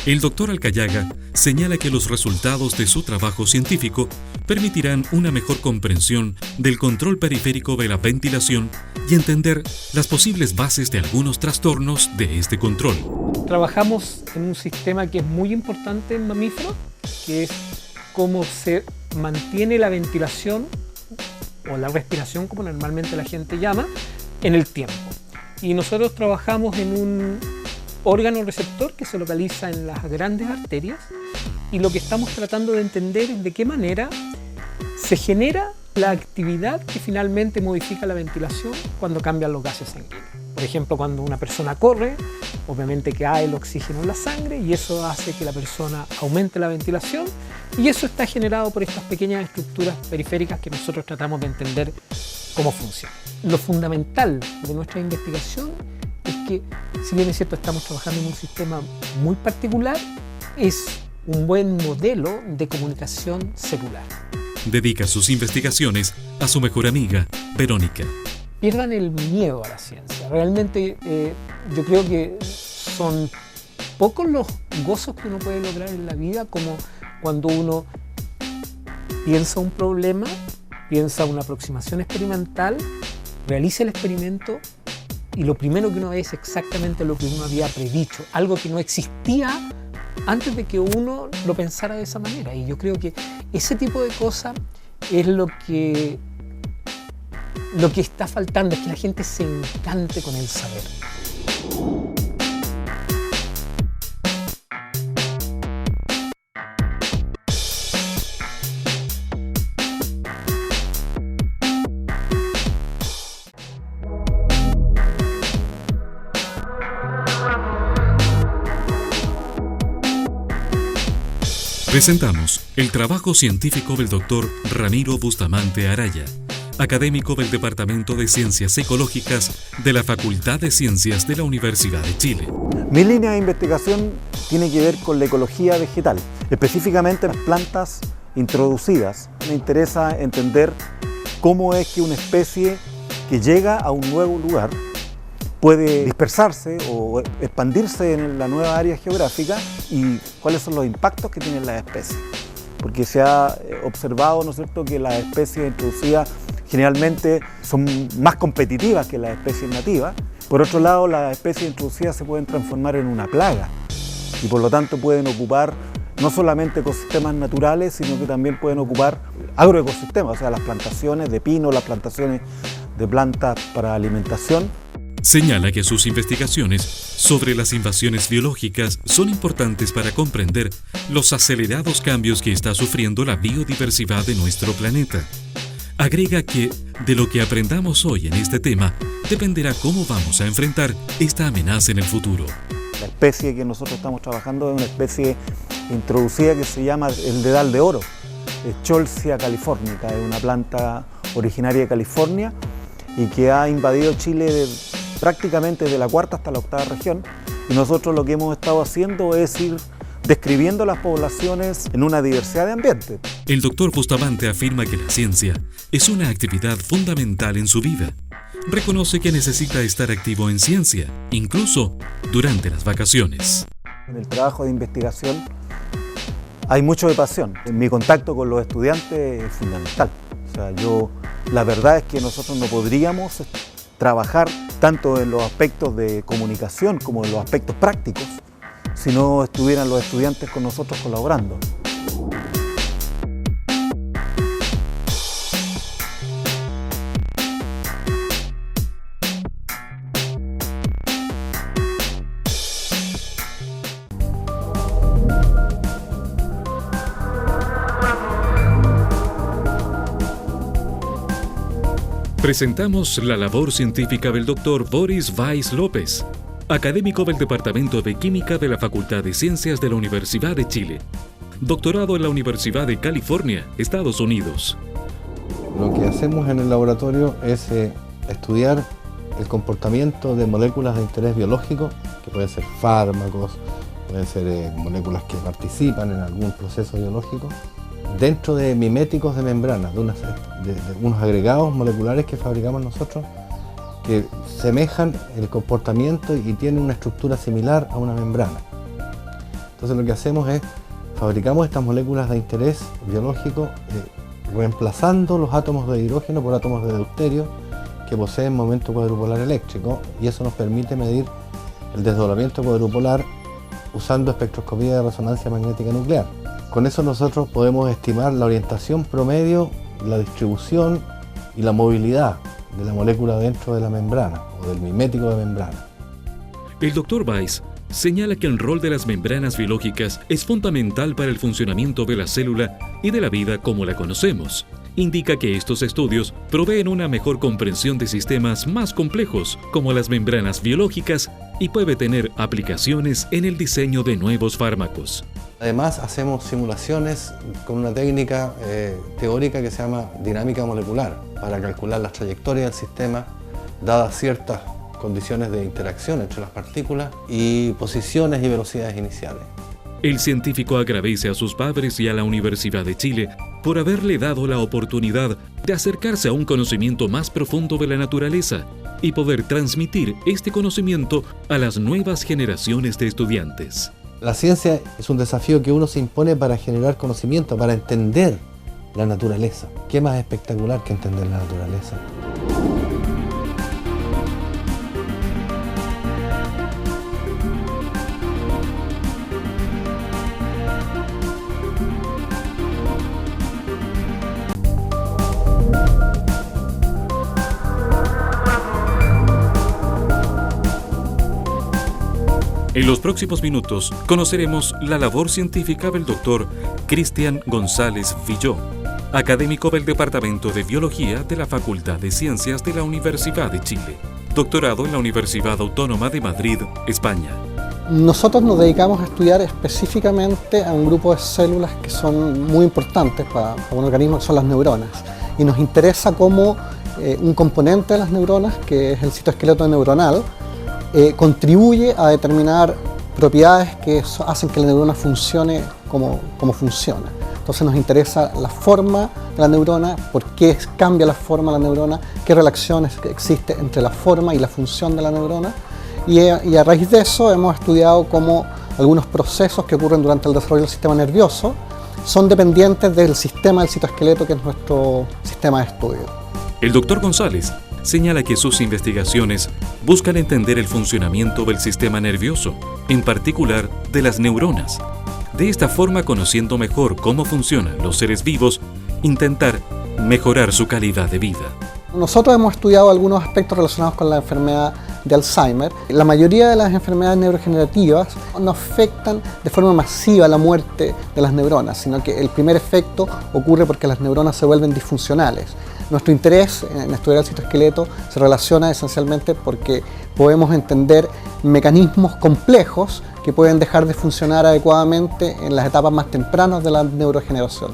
El doctor Alcayaga señala que los resultados de su trabajo científico permitirán una mejor comprensión del control periférico de la ventilación y entender las posibles bases de algunos trastornos de este control. Trabajamos en un sistema que es muy importante en mamíferos, que es cómo se mantiene la ventilación o la respiración, como normalmente la gente llama, en el tiempo. Y nosotros trabajamos en un órgano receptor que se localiza en las grandes arterias, y lo que estamos tratando de entender es de qué manera se genera la actividad que finalmente modifica la ventilación cuando cambian los gases sanguíneos. Por ejemplo, cuando una persona corre, obviamente que hay el oxígeno en la sangre y eso hace que la persona aumente la ventilación, y eso está generado por estas pequeñas estructuras periféricas que nosotros tratamos de entender cómo funcionan. Lo fundamental de nuestra investigación es que, si bien es cierto, estamos trabajando en un sistema muy particular, es un buen modelo de comunicación celular. Dedica sus investigaciones a su mejor amiga, Verónica. Pierdan el miedo a la ciencia. Realmente yo creo que son pocos los gozos que uno puede lograr en la vida, como cuando uno piensa un problema, piensa una aproximación experimental, realiza el experimento y lo primero que uno ve es exactamente lo que uno había predicho, algo que no existía antes de que uno lo pensara de esa manera. Y yo creo que ese tipo de cosas es lo que está faltando, es que la gente se encante con el saber. Presentamos el trabajo científico del doctor Ramiro Bustamante Araya, académico del Departamento de Ciencias Ecológicas de la Facultad de Ciencias de la Universidad de Chile. Mi línea de investigación tiene que ver con la ecología vegetal, específicamente las plantas introducidas. Me interesa entender cómo es que una especie que llega a un nuevo lugar puede dispersarse o expandirse en la nueva área geográfica y cuáles son los impactos que tienen las especies. Porque se ha observado, ¿no es cierto?, que las especies introducidas generalmente son más competitivas que las especies nativas. Por otro lado, las especies introducidas se pueden transformar en una plaga y por lo tanto pueden ocupar no solamente ecosistemas naturales, sino que también pueden ocupar agroecosistemas, o sea, las plantaciones de pino, las plantaciones de plantas para alimentación. Señala que sus investigaciones sobre las invasiones biológicas son importantes para comprender los acelerados cambios que está sufriendo la biodiversidad de nuestro planeta. Agrega que de lo que aprendamos hoy en este tema dependerá cómo vamos a enfrentar esta amenaza en el futuro. La especie que nosotros estamos trabajando es una especie introducida que se llama el dedal de oro, Scholzia californica, es una planta originaria de California y que ha invadido Chile prácticamente de la cuarta hasta la octava región, y nosotros lo que hemos estado haciendo es ir describiendo las poblaciones en una diversidad de ambientes. El doctor Bustamante afirma que la ciencia es una actividad fundamental en su vida. Reconoce que necesita estar activo en ciencia, incluso durante las vacaciones. En el trabajo de investigación hay mucho de pasión. Mi contacto con los estudiantes es fundamental. O sea, la verdad es que nosotros no podríamos trabajar tanto en los aspectos de comunicación como en los aspectos prácticos si no estuvieran los estudiantes con nosotros colaborando. Presentamos la labor científica del Dr. Boris Weiss López, académico del Departamento de Química de la Facultad de Ciencias de la Universidad de Chile, doctorado en la Universidad de California, Estados Unidos. Lo que hacemos en el laboratorio es estudiar el comportamiento de moléculas de interés biológico, que pueden ser fármacos, pueden ser moléculas que participan en algún proceso biológico, dentro de miméticos de membranas, de unos agregados moleculares que fabricamos nosotros, que semejan el comportamiento y tienen una estructura similar a una membrana. Entonces lo que hacemos es, fabricamos estas moléculas de interés biológico reemplazando los átomos de hidrógeno por átomos de deuterio que poseen momento cuadrupolar eléctrico, y eso nos permite medir el desdoblamiento cuadrupolar usando espectroscopía de resonancia magnética nuclear. Con eso nosotros podemos estimar la orientación promedio, la distribución y la movilidad de la molécula dentro de la membrana o del mimético de membrana. El Dr. Weiss señala que el rol de las membranas biológicas es fundamental para el funcionamiento de la célula y de la vida como la conocemos. Indica que estos estudios proveen una mejor comprensión de sistemas más complejos como las membranas biológicas y puede tener aplicaciones en el diseño de nuevos fármacos. Además hacemos simulaciones con una técnica teórica que se llama dinámica molecular para calcular las trayectorias del sistema dadas ciertas condiciones de interacción entre las partículas y posiciones y velocidades iniciales. El científico agradece a sus padres y a la Universidad de Chile por haberle dado la oportunidad de acercarse a un conocimiento más profundo de la naturaleza y poder transmitir este conocimiento a las nuevas generaciones de estudiantes. La ciencia es un desafío que uno se impone para generar conocimiento, para entender la naturaleza. ¿Qué más espectacular que entender la naturaleza? En los próximos minutos conoceremos la labor científica del Dr. Cristian González Villó, académico del Departamento de Biología de la Facultad de Ciencias de la Universidad de Chile, doctorado en la Universidad Autónoma de Madrid, España. Nosotros nos dedicamos a estudiar específicamente a un grupo de células que son muy importantes para un organismo, que son las neuronas. Y nos interesa cómo un componente de las neuronas, que es el citoesqueleto neuronal, contribuye a determinar propiedades que hacen que la neurona funcione como funciona. Entonces nos interesa la forma de la neurona, por qué cambia la forma de la neurona, qué relaciones existen entre la forma y la función de la neurona, y a raíz de eso hemos estudiado cómo algunos procesos que ocurren durante el desarrollo del sistema nervioso son dependientes del sistema del citoesqueleto, que es nuestro sistema de estudio. El doctor González señala que sus investigaciones buscan entender el funcionamiento del sistema nervioso, en particular de las neuronas. De esta forma, conociendo mejor cómo funcionan los seres vivos, intentar mejorar su calidad de vida. Nosotros hemos estudiado algunos aspectos relacionados con la enfermedad de Alzheimer. La mayoría de las enfermedades neurodegenerativas no afectan de forma masiva la muerte de las neuronas, sino que el primer efecto ocurre porque las neuronas se vuelven disfuncionales. Nuestro interés en estudiar el citoesqueleto se relaciona esencialmente porque podemos entender mecanismos complejos que pueden dejar de funcionar adecuadamente en las etapas más tempranas de la neurodegeneración.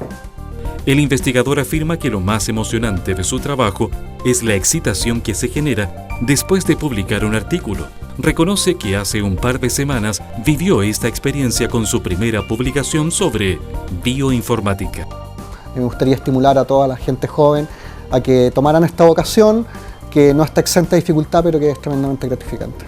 El investigador afirma que lo más emocionante de su trabajo es la excitación que se genera después de publicar un artículo, reconoce que hace un par de semanas vivió esta experiencia con su primera publicación sobre bioinformática. Me gustaría estimular a toda la gente joven a que tomaran esta vocación, que no está exenta de dificultad, pero que es tremendamente gratificante.